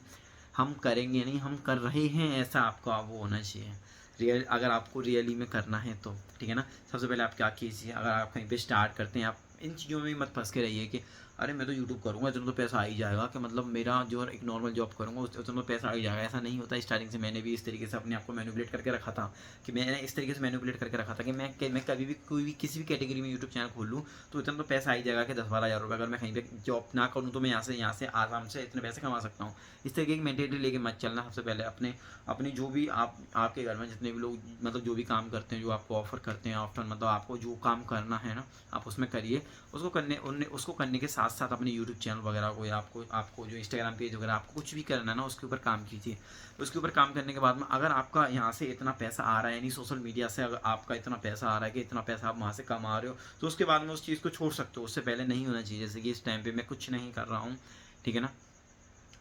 हम करेंगे नहीं, हम कर रहे हैं, ऐसा आपको आप वो होना चाहिए। अगर आपको रियली में करना है तो, ठीक है ना। सबसे पहले आप क्या कीजिए, अगर आप कहीं पे स्टार्ट करते हैं, आप इन चीज़ों में मत फँस के रहिए कि अरे मैं तो यूट्यूब करूँगा इतना तो पैसा आ ही जाएगा, कि मतलब मेरा जो है एक नॉर्मल जॉब करूँगा उतना तो पैसा आ ही जाएगा। ऐसा नहीं होता। स्टार्टिंग से मैंने भी इस तरीके से अपने आप को मैनिपुलेट करके रखा था, कि मैंने इस तरीके से मैनिपुलेट करके रखा था कि मैं कभी भी कोई भी किसी भी कैटेगरी में यूट्यूब चैनल खोल लूँ तो इतना तो पैसा आ ही जाएगा कि 10-12 हज़ार रुपये। अगर मैं कहीं पे जॉब ना करूँ तो मैं यहाँ से आराम से इतने पैसे कमा सकता हूँ। इस तरीके की मेंटेलिटी लेके मत चलना। सबसे पहले अपने अपनी जो भी आपके घर में जितने भी लोग मतलब जो भी काम करते हैं, जो आपको ऑफर करते हैं ऑफ्टर, मतलब आपको जो काम करना है ना आप उसमें करिए। उसको करने के साथ साथ अपने यूट्यूब चैनल वगैरह को, या आपको जो इंस्टाग्राम पेज वगैरह आपको कुछ भी करना है ना उसके ऊपर काम कीजिए। उसके ऊपर काम करने के बाद में अगर आपका यहाँ से इतना पैसा आ रहा है, यानी सोशल मीडिया से अगर आपका इतना पैसा आ रहा है कि इतना पैसा आप वहाँ से कमा रहे हो, तो उसके बाद में उस चीज़ को छोड़ सकते हो। उससे पहले नहीं होना चाहिए। जैसे कि इस टाइम पे मैं कुछ नहीं कर रहा हूँ, ठीक है ना,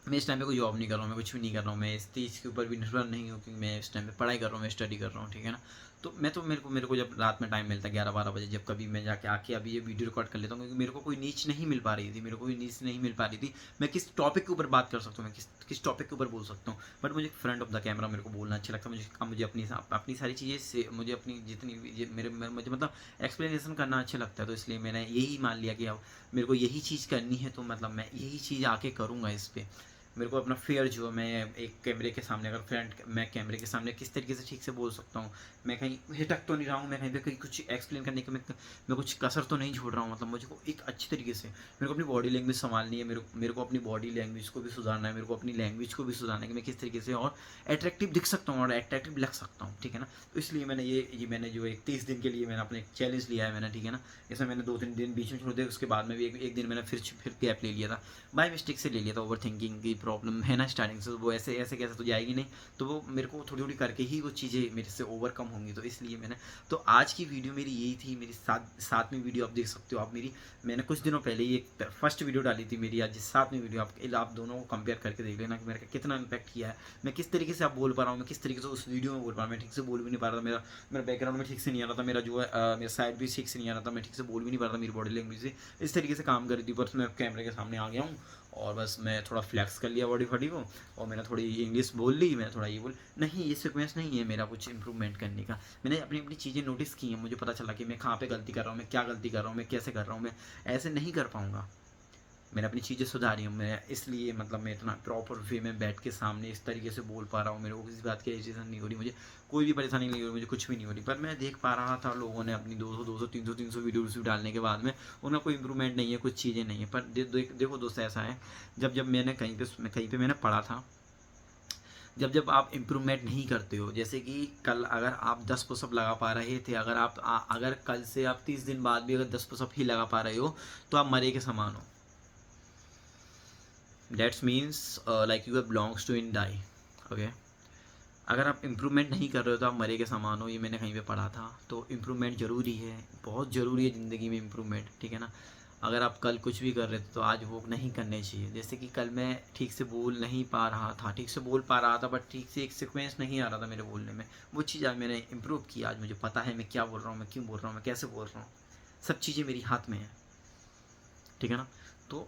मैं इस टाइम पे कोई जॉब नहीं कर रहा हूँ, मैं कुछ भी नहीं कर रहा हूँ, मैं इस चीज़ के ऊपर भी निर्भर नहीं हूँ, क्योंकि मैं इस टाइम पे पढ़ाई कर रहा हूँ, मैं स्टडी कर रहा हूँ, ठीक है ना। तो मेरे को जब रात में टाइम मिलता है 11-12 बजे, जब कभी मैं जाके आके अभी ये वीडियो रिकॉर्ड कर लेता हूँ, क्योंकि मेरे को कोई नीच नहीं मिल पा रही थी, मैं किस टॉपिक के ऊपर बात कर सकता हूँ, मैं किस टॉपिक के ऊपर बोल सकता हूँ। बट मुझे फ्रंट ऑफ द कैमरा मेरे को बोलना अच्छा लगता है। मुझे अपनी सारी चीज़ें से मुझे अपनी जितनी भी मुझे मतलब एक्सप्लेनेशन करना अच्छा लगता है। तो इसलिए मैंने यही मान लिया कि अब मेरे को यही चीज़ करनी है, तो मतलब मैं यही चीज़ आके करूँगा इस पे। मेरे को अपना फेयर जो है, मैं एक कैमरे के सामने अगर मैं कैमरे के सामने किस तरीके से ठीक से बोल सकता हूँ, मैं कहीं हिटक तो नहीं रहा हूँ, मैं कहीं पे कहीं कुछ एक्सप्लेन करने के मैं कुछ कसर तो नहीं छोड़ रहा हूँ। मतलब मुझे को एक अच्छी तरीके से मेरे को अपनी बॉडी लैंग्वेज संभालनी है, मेरे को अपनी बॉडी लैंग्वेज को भी सुधारना है, मेरे को अपनी लैंग्वेज को भी सुधारना है कि मैं किस तरीके से और अट्रैक्टिव दिख सकता हूँ और अट्रैक्टिव लग सकता हूँ, ठीक है ना। तो इसलिए मैंने जो एक 30 दिन के लिए मैंने अपने एक चैलेंज लिया है मैंने, ठीक है ना। इसमें मैंने 2-3 दिन बीच में छोड़ दिया, उसके बाद में भी एक दिन मैंने फिर गैप ले लिया था, बाय मिस्टेक से ले लिया था। ओवर थिंकिंग की प्रॉब्लम है ना स्टार्टिंग से, वो ऐसे ऐसे कैसे तो जाएगी नहीं, तो वो मेरे को थोड़ी थोड़ी करके ही वो चीज़ें मेरे से ओवरकम होंगी। तो इसलिए तो आज की वीडियो मेरी यही थी, मेरी सातवीं वीडियो आप देख सकते हो। मैंने कुछ दिनों पहले ही एक फर्स्ट वीडियो डाली थी मेरी, आज 7वीं वीडियो। आप दोनों को कंपेयर करके देख लेना कि मेरा कितना इम्पैक्ट किया है, मैं किस तरीके से आप बोल पा रहा हूँ, मैं किस तरीके से उस वीडियो में बोल पा रहा हूँ। मैं ठीक से बोल भी नहीं पा रहा था, मेरा बैकग्राउंड में ठीक से नहीं आ रहा था, मेरा जो है मेरा साइड भी ठीक से नहीं आ रहा था, मैं ठीक से बोल भी नहीं पा रहा था, मेरी बॉडी लैंग्वेज से इस तरीके से काम कर रही थी। बस मैं कैमरे के सामने आ गया हूँ और बस मैं थोड़ा फ्लैक्स कर लिया बॉडी फटी को, और मैंने थोड़ी इंग्लिश बोल ली, मैं थोड़ा ये बोल नहीं, ये सीक्वेंस नहीं है मेरा कुछ इंप्रूवमेंट करने का। मैंने अपनी अपनी चीज़ें नोटिस की हैं, मुझे पता चला कि मैं कहाँ पे गलती कर रहा हूँ, मैं क्या गलती कर रहा हूँ, मैं कैसे कर रहा हूँ, मैं ऐसे नहीं कर पाऊँगा। मैंने अपनी चीज़ें सुधारी हूँ, मैं इसलिए मतलब मैं इतना प्रॉपर वे में बैठ के सामने इस तरीके से बोल पा रहा हूँ। मेरे को किसी बात की इरिटेशन नहीं हो रही, मुझे कोई भी परेशानी नहीं हो रही, मुझे कुछ भी नहीं हो रही। पर मैं देख पा रहा था लोगों ने अपनी 200 300 वीडियोज़ डालने के बाद में उनका कोई इंप्रूवमेंट नहीं है, कुछ चीज़ें नहीं है। पर देखो दोस्त, ऐसा है, जब मैंने कहीं पे मैंने पढ़ा था, जब आप इम्प्रूवमेंट नहीं करते हो, जैसे कि कल अगर आप 10 पुशअप लगा पा रहे थे, अगर कल से आप 30 दिन बाद भी अगर 10 पुशअप ही लगा पा रहे हो, तो आप मरे के समान हो। That's means like you have belongs to in die, okay. अगर आप इम्प्रूवमेंट नहीं कर रहे हो तो आप मरे के समान हो, ये मैंने कहीं पे पढ़ा था। तो इम्प्रूवमेंट ज़रूरी है, बहुत ज़रूरी है ज़िंदगी में इम्प्रूवमेंट, ठीक है ना। अगर आप कल कुछ भी कर रहे थे तो आज वो नहीं करने चाहिए। जैसे कि कल मैं ठीक से बोल नहीं पा रहा था, ठीक से बोल पा रहा था बट ठीक से एक सीक्वेंस नहीं आ रहा था मेरे बोलने में, वो चीज़ आज मैंने इम्प्रूव की। आज मुझे पता है मैं क्या बोल रहा हूँ, मैं क्यों बोल रहा हूँ, मैं कैसे बोल रहा हूँ, सब चीज़ें मेरी हाथ में है, ठीक है ना। तो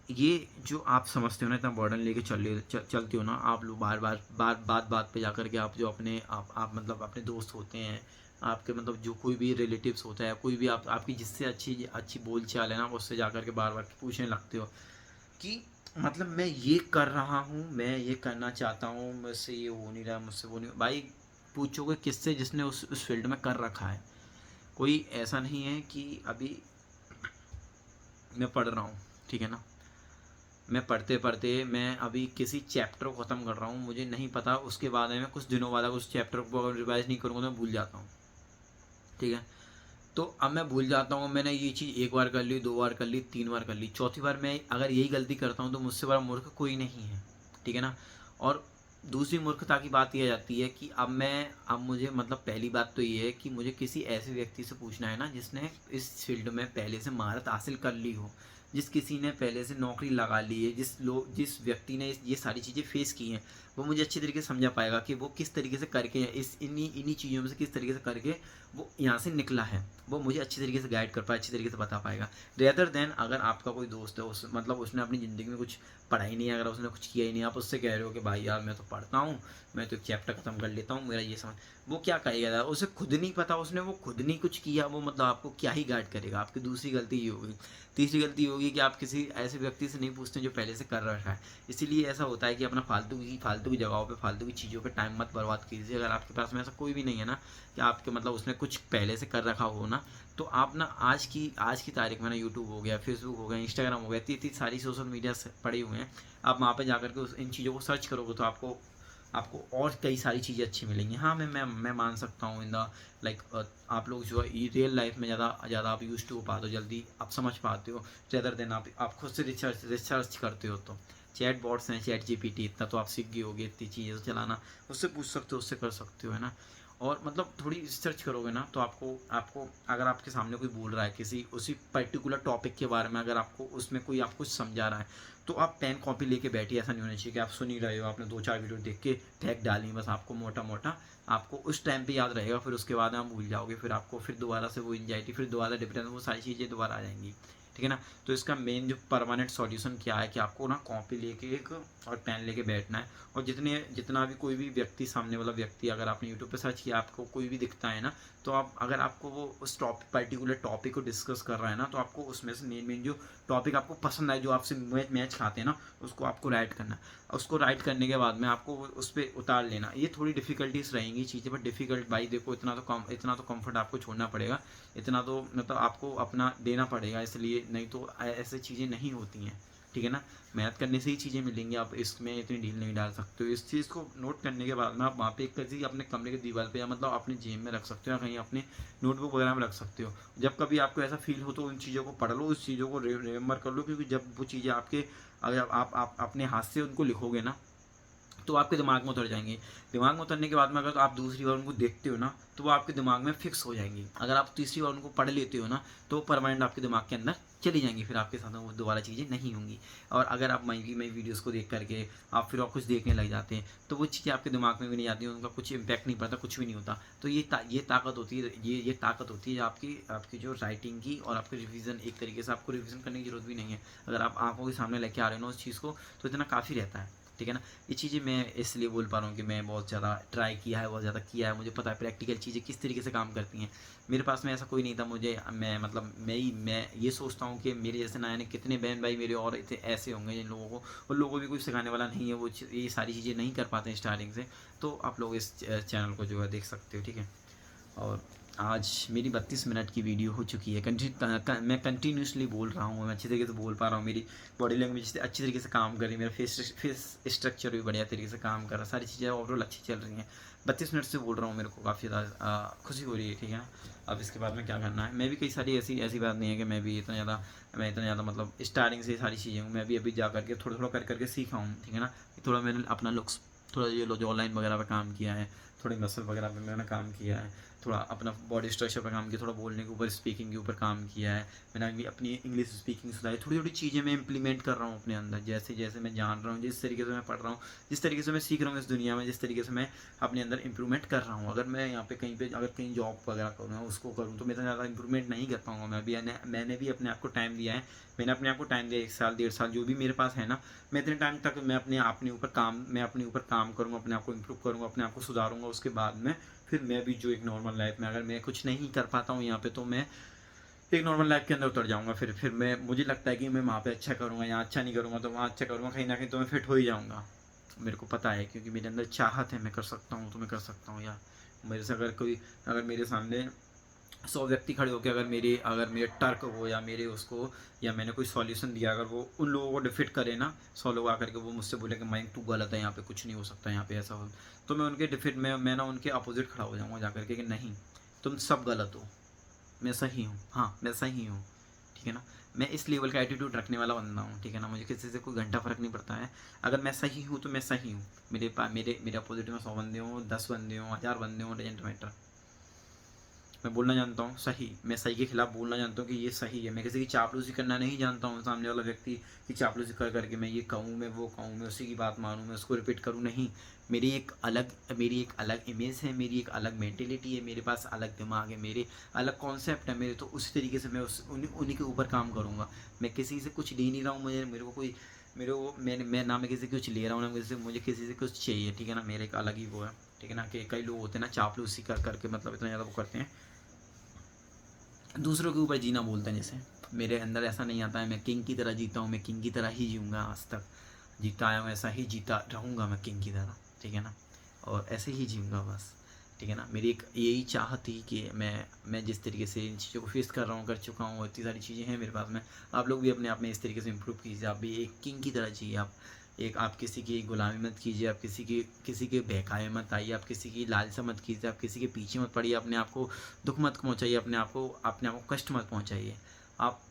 ये जो आप समझते हो ना, इतना बर्डन लेके चलते हो ना आप लोग, बात पे जाकर के आप जो आप मतलब अपने दोस्त होते हैं, आपके मतलब जो कोई भी रिलेटिव्स होता है, कोई भी आपकी जिससे अच्छी अच्छी बोल चाल है ना, उससे जाकर के बार पूछने लगते हो कि मतलब मैं ये कर रहा हूँ, मैं ये करना चाहता हूँ, मुझसे ये हो नहीं रहा, मुझसे वो नहीं भाई। पूछोगे किससे? जिसने उस फील्ड में कर रखा है। कोई ऐसा नहीं है कि अभी मैं पढ़ रहा हूँ, ठीक है ना, मैं पढ़ते पढ़ते मैं अभी किसी चैप्टर को ख़त्म कर रहा हूँ, मुझे नहीं पता उसके बाद में मैं कुछ दिनों बाद उस चैप्टर को अगर रिवाइज नहीं करूँगा तो मैं भूल जाता हूँ, ठीक है। तो अब मैं भूल जाता हूँ, मैंने ये चीज़ एक बार कर ली, 2 बार कर ली, 3 बार कर ली, चौथी बार मैं अगर यही गलती करता हूँ तो मुझसे बड़ा मूर्ख कोई नहीं है, ठीक है ना। और दूसरी मूर्खता की बात यह आ जाती है कि अब मुझे मतलब पहली बात तो ये है कि मुझे किसी ऐसे व्यक्ति से पूछना है ना जिसने इस फील्ड में पहले से महारत हासिल कर ली हो, जिस किसी ने पहले से नौकरी लगा ली है, जिस व्यक्ति ने ये सारी चीज़ें फेस की हैं, वो मुझे अच्छी तरीके से समझा पाएगा कि वो किस तरीके से करके इन्हीं चीज़ों में से किस तरीके से करके वो यहाँ से निकला है। वो मुझे अच्छी तरीके से गाइड कर पाए, अच्छी तरीके से बता पाएगा। रेदर देन अगर आपका कोई दोस्त है, उस मतलब उसने अपनी ज़िंदगी में कुछ पढ़ा ही नहीं है, अगर उसने कुछ किया ही नहीं, आप उससे कह रहे हो कि भाई यार मैं तो पढ़ता हूँ, मैं तो एक चैप्टर खत्म कर लेता हूँ, मेरा ये समझ, वो क्या कहेगा यार, उसे खुद नहीं पता, उसने वो खुद नहीं कुछ किया, वो मतलब आपको क्या ही गाइड करेगा। आपकी दूसरी गलती ये होगी। तीसरी गलती होगी कि आप किसी ऐसे व्यक्ति से नहीं पूछते जो पहले से कर रखा है। इसीलिए ऐसा होता है कि अपना फालतू की जगहों पे फालतू की चीज़ों पे टाइम मत बर्बाद कीजिए। अगर आपके पास में ऐसा कोई भी नहीं है ना कि आपके मतलब उसने कुछ पहले से कर रखा हो ना, तो आप ना आज की तारीख में ना यूट्यूब हो गया, फेसबुक हो गया, इंस्टाग्राम हो गया, इतनी सारी सोशल मीडिया पड़ी हुए हैं। आप वहाँ पे जाकर के इन चीज़ों को सर्च करोगे तो आपको आपको और कई सारी चीज़ें अच्छी मिलेंगी। हाँ, मैं मान सकता हूँ इन द लाइक आप लोग जो है रियल लाइफ में ज़्यादा ज़्यादा आप यूज टू हो पाते हो, जल्दी आप समझ पाते हो, रेदर देन आप खुद से रिसर्च करते हो। तो चैट बॉट्स हैं, चैट जीपीटी, इतना तो आप सीख गए होगे, इतनी चीज़ें तो चलाना, उससे पूछ सकते हो, उससे कर सकते हो, है ना। और मतलब थोड़ी रिसर्च करोगे ना तो आपको आपको अगर आपके सामने कोई बोल रहा है किसी उसी पर्टिकुलर टॉपिक के बारे में, अगर आपको उसमें कोई आप कुछ समझा रहा है, तो आप पेन कॉपी लेके बैठिए। ऐसा नहीं होना चाहिए कि आप सुन ही रहे हो, आपने 2-4 वीडियो देख के फेंक डाली, बस आपको मोटा मोटा आपको उस टाइम पे याद रहेगा, फिर उसके बाद आप भूल जाओगे, फिर आपको फिर दोबारा से वो एंजाइटी, फिर दोबारा डिप्रेशन, वो सारी चीज़ें दोबारा आ जाएंगी, ठीक है ना। तो इसका मेन जो परमानेंट सॉल्यूशन क्या है कि आपको ना कॉपी लेके एक और पेन लेके बैठना है, और जितना भी कोई भी व्यक्ति, सामने वाला व्यक्ति, अगर आपने यूट्यूब पे सर्च किया आपको कोई भी दिखता है ना, तो आप अगर आपको वो उस पर्टिकुलर टॉपिक को डिस्कस कर रहा है ना, तो आपको उसमें से मेन जो टॉपिक आपको पसंद आए, जो आपसे मैच खाते हैं ना, उसको आपको राइट करना है। उसको राइट करने के बाद में आपको उस पर उतार लेना। ये थोड़ी डिफिकल्टीज रहेंगी चीज़ें, बट डिफिकल्ट भाई देखो, इतना तो कंफर्ट आपको छोड़ना पड़ेगा, इतना तो मतलब आपको अपना देना पड़ेगा, इसलिए नहीं तो ऐसे चीज़ें नहीं होती हैं, ठीक है ना। मेहनत करने से ही चीज़ें मिलेंगी, आप इसमें इतनी ढील नहीं डाल सकते हो। इस चीज़ को नोट करने के बाद में आप वहाँ पे किसी अपने कमरे की दीवार पे या मतलब अपने जेब में रख सकते हो, या कहीं अपने नोटबुक वगैरह में रख सकते हो। जब कभी आपको ऐसा फील हो तो उन चीज़ों को पढ़ लो, उस चीज़ों को रिमेंबर कर लो, क्योंकि जब वो चीज़ें आपके, अगर आप अपने हाथ से उनको लिखोगे ना, तो आपके दिमाग में उतर जाएंगी। दिमाग में उतरने के बाद में अगर आप दूसरी बार उनको देखते हो ना, तो वो आपके दिमाग में फिक्स हो जाएंगी। अगर आप तीसरी बार उनको पढ़ लेते हो ना, तो परमानेंट आपके दिमाग के अंदर चली जाएंगी, फिर आपके साथ में वो दोबारा चीज़ें नहीं होंगी। और अगर आप मई वीडियोस को देख करके आप फिर और कुछ देखने लग जाते हैं, तो वो चीज़ें आपके दिमाग में भी नहीं आती, उनका कुछ इम्पैक्ट नहीं पड़ता, कुछ भी नहीं होता। तो ये ताकत होती है, ये ताकत होती है आपकी आपकी जो राइटिंग की, और आपकी रिवीजन, एक तरीके से आपको रिवीजन करने की जरूरत भी नहीं है। अगर आप आंखों के सामने लेके आ रहे हो ना उस चीज़ को, तो इतना काफ़ी रहता है, ठीक है ना। ये चीज़ें मैं इसलिए बोल पा रहा हूँ कि मैं बहुत ज़्यादा ट्राई किया है, बहुत ज़्यादा किया है, मुझे पता है प्रैक्टिकल चीज़ें किस तरीके से काम करती हैं। मेरे पास में ऐसा कोई नहीं था, मैं ये सोचता हूँ कि मेरे जैसे ना जाने कितने बहन भाई मेरे और इतने ऐसे होंगे जिन लोगों को, उन लोगों को भी कोई सिखाने वाला नहीं है, वो ये सारी चीज़ें नहीं कर पाते हैं स्टार्टिंग से। तो आप लोग इस चैनल को जो है देख सकते हो, ठीक है। और आज मेरी 32 मिनट की वीडियो हो चुकी है। मैं कंटिन्यूसली बोल रहा हूँ, मैं अच्छी तरीके से बोल पा रहा हूँ, मेरी बॉडी लैंग्वेज अच्छी तरीके से काम कर रही है, मेरा फेस स्ट्रक्चर भी बढ़िया तरीके से काम कर रहा है, सारी चीज़ें ओवरऑल अच्छी चल रही हैं। 32 मिनट से बोल रहा हूँ, मेरे को काफ़ी ज़्यादा खुशी हो रही है, ठीक है। अब इसके बाद में क्या करना है, मैं भी कई सारी ऐसी बात नहीं है कि मैं इतना ज़्यादा मतलब स्टार्टिंग से सारी चीज़ें हूँ, मैं भी अभी जा करके थोड़ा थोड़ा कर करके सीखा हूँ, ठीक है ना। थोड़ा मैंने अपना लुक्स, थोड़ा ये जो ऑनलाइन वगैरह पर काम किया है, थोड़ी मसल वगैरह पे मैंने काम किया है, थोड़ा अपना बॉडी स्ट्रक्चर पर काम किया, थोड़ा बोलने के ऊपर, स्पीकिंग के ऊपर काम किया है। मैंने अपनी इंग्लिश स्पीकिंग सुधारी, थोड़ी थोड़ी चीज़ें मैं इंप्लीमेंट कर रहा हूँ अपने अंदर, जैसे जैसे मैं जान रहा हूँ, जिस तरीके से मैं पढ़ रहा हूँ, जिस तरीके से मैं सीख रहा हूँ इस दुनिया में, जिस तरीके से मैं अपने अंदर इंप्रूवमेंट कर रहा हूँ। अगर मैं यहाँ पे अगर कहीं जॉब वगैरह करूँ, उसको करूँ, तो मैं इतना ज़्यादा इंप्रूवमेंट नहीं कर पाऊँगा। मैंने भी अपने आप को टाइम दिया है, मैंने अपने आप को टाइम दिया 1 साल 1.5 साल जो भी मेरे पास है ना, मैं इतने टाइम तक मैं अपने ऊपर काम करूँगा, अपने आप को इम्प्रूव करूँगा, अपने आप को सुधारूँगा। उसके बाद में फिर मैं भी जो एक नॉर्मल लाइफ में, अगर मैं कुछ नहीं कर पाता हूँ यहाँ पे, तो मैं एक नॉर्मल लाइफ के अंदर उतर जाऊँगा। फिर मैं, मुझे लगता है कि मैं वहाँ पे अच्छा करूँगा, यहाँ अच्छा नहीं करूँगा तो वहाँ अच्छा करूँगा, कहीं ना कहीं तो मैं फिट हो ही जाऊँगा। मेरे को पता है, क्योंकि मेरे अंदर चाहत है, मैं कर सकता हूँ तो मैं कर सकता हूँ। या मेरे से अगर मेरे सामने 100 व्यक्ति खड़े होकर अगर मेरे तर्क हो, या मेरे उसको, या मैंने कोई सॉल्यूशन दिया, अगर वो उन लोगों को डिफिट करे ना, 100 लोग आकर के वो मुझसे बोले कि माइक तू गलत है, यहाँ पे कुछ नहीं हो सकता, यहाँ पे ऐसा हो, तो मैं उनके डिफिट में, मैं ना उनके अपोजिट खड़ा हो जाऊँगा जाकर के कि नहीं, तुम सब गलत हो, मैं सही हूँ, हाँ मैं सही हूँ, ठीक है ना। मैं इस लेवल का एटीट्यूड रखने वाला बंदा हूँ, ठीक है ना। मुझे किसी से कोई घंटा फर्क नहीं पड़ता है, अगर मैं सही हूँ तो मैं सही हूँ। मेरे अपोजिट में 100 बंदे हों, 10 बंदे हों, 1000 बंदे हों, डजेंट मैटर। मैं बोलना जानता हूँ सही, मैं सही के खिलाफ बोलना जानता हूँ कि ये सही है। मैं किसी की चापलूसी करना नहीं जानता हूँ, सामने वाला व्यक्ति की चापलूसी कर करके मैं ये कहूँ, मैं वो कहूँ, मैं उसी की बात मानूँ, मैं उसको रिपीट करूँ, नहीं। मेरी एक अलग इमेज है, मेरी एक अलग मेंटेलिटी है, मेरे पास अलग दिमाग है, मेरे अलग कॉन्सेप्ट है मेरे, तो उसी तरीके से मैं उन्हीं के ऊपर काम करूँगा। मैं किसी से कुछ ले नहीं रहा हूँ, मेरे को कोई मेरे को मैं ना मैं किसी से कुछ ले रहा हूँ, ना मुझे किसी से कुछ चाहिए, ठीक है ना। मेरे एक अलग ही वो है, ठीक है ना। कि कई लोग होते हैं ना चापलूसी कर करके मतलब इतना ज़्यादा वो करते हैं, दूसरों के ऊपर जीना बोलते हैं। जैसे मेरे अंदर ऐसा नहीं आता है, मैं किंग की तरह जीता हूँ, मैं किंग की तरह ही जीऊँगा, आज तक जीता आया हूँ, ऐसा ही जीता रहूँगा मैं किंग की तरह, ठीक है ना। और ऐसे ही जीऊँगा बस, ठीक है ना। मेरी एक यही चाह थी कि मैं जिस तरीके से इन चीज़ों को फेस कर रहा हूँ, कर चुका हूँ, इतनी सारी चीज़ें हैं मेरे पास में, आप लोग भी अपने आप में इस तरीके से इम्प्रूव कीजिए, आप भी एक किंग की तरह जिए। आप किसी की गुलामी मत कीजिए, आप किसी के बहकाए मत आइए, आप किसी की लालसा मत कीजिए, आप किसी के पीछे मत पड़िए, अपने आप को दुख मत पहुँचाइए, अपने आप को कष्ट मत पहुँचाइए। आप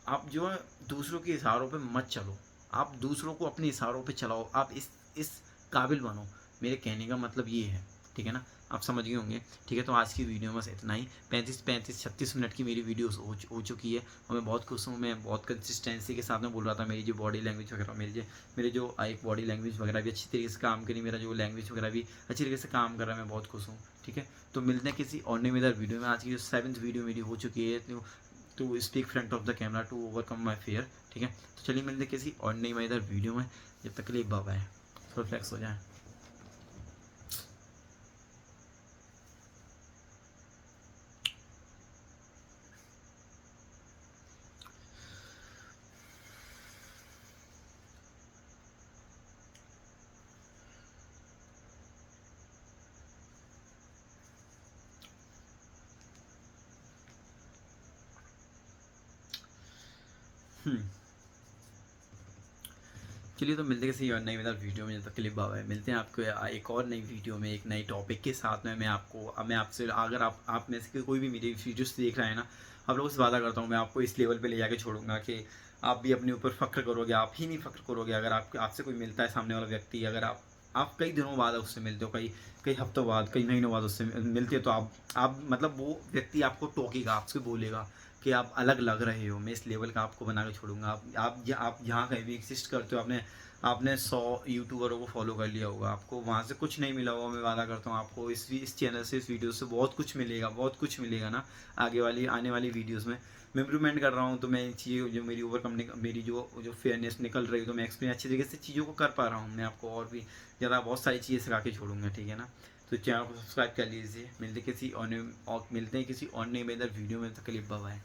आप जो है दूसरों के इशारों पे मत चलो, आप दूसरों को अपने इशारों पे चलाओ, आप इस काबिल बनो। मेरे कहने का मतलब ये है, ठीक है ना। आप समझ गए होंगे, ठीक है। तो आज की वीडियो में बस इतना ही, 36 मिनट की मेरी वीडियो हो चुकी है, और मैं बहुत खुश हूँ। मैं बहुत कंसिस्टेंसी के साथ में बोल रहा था, मेरी जो बॉडी लैंग्वेज वगैरह, मेरे जो एक बॉडी लैंग्वेज वगैरह भी अच्छी तरीके से काम करी, मेरा जो लैंग्वेज वगैरह भी अच्छी तरीके से काम कर रहा है, मैं बहुत खुश हूँ, ठीक है। तो मिलते हैं किसी और नई मजेदार वीडियो में। आज की जो 7th वीडियो मेरी हो चुकी है, to speak front of the camera to overcome my fear, ठीक है। तो चलिए मिलते किसी और नई मजेदार वीडियो में, जब तक के लिए बाय बाय। थोड़ा फ्लेक्स हो जाए। चलिए, तो मिलते हैं किसी और नई मजेदार वीडियो में, जब तक के लिए बाय बाय। मिलते हैं आपको एक और नई वीडियो में, एक नई टॉपिक के साथ में। मैं आपसे, अगर आप में से कोई भी मेरी वीडियोस देख रहे हैं ना, आप लोगों से वादा करता हूँ, मैं आपको इस लेवल पे ले जाके छोड़ूंगा कि आप भी अपने ऊपर फ़ख्र करोगे। आप ही नहीं फ़ख्र करोगे, अगर आपसे कोई मिलता है, सामने वाला व्यक्ति, अगर आप कई दिनों बाद उससे मिलते हो, कई कई हफ्तों बाद, कई महीनों बाद उससे मिलते हो, तो आप मतलब वो व्यक्ति आपको टोकेगा, आपसे बोलेगा कि आप अलग लग रहे हो। मैं इस लेवल का आपको बना के छोड़ूंगा। आप जहाँ कहीं भी एग्जिस्ट करते हो, आपने 100 यूट्यूबरों को फॉलो कर लिया होगा, आपको वहाँ से कुछ नहीं मिला होगा। मैं वादा करता हूँ आपको इस चैनल से, इस वीडियो से बहुत कुछ मिलेगा, बहुत कुछ मिलेगा ना। आने वाली वीडियोज़ में मैं इम्प्रूवमेंट कर रहा हूँ, तो मैं चीज़ें जो मेरी ओवरकम, मेरी जो फेयरनेस निकल रही है, तो मैं एक्सप्लेन अच्छी तरीके से चीज़ों को कर पा रहा हूँ। मैं आपको और भी ज़्यादा बहुत सारी चीज़ें सिखा के छोड़ूंगा, ठीक है ना। तो चैनल को सब्सक्राइब कर लीजिए। मिलते हैं किसी और नई मजेदार वीडियो में, तक के लिए बाय बाय।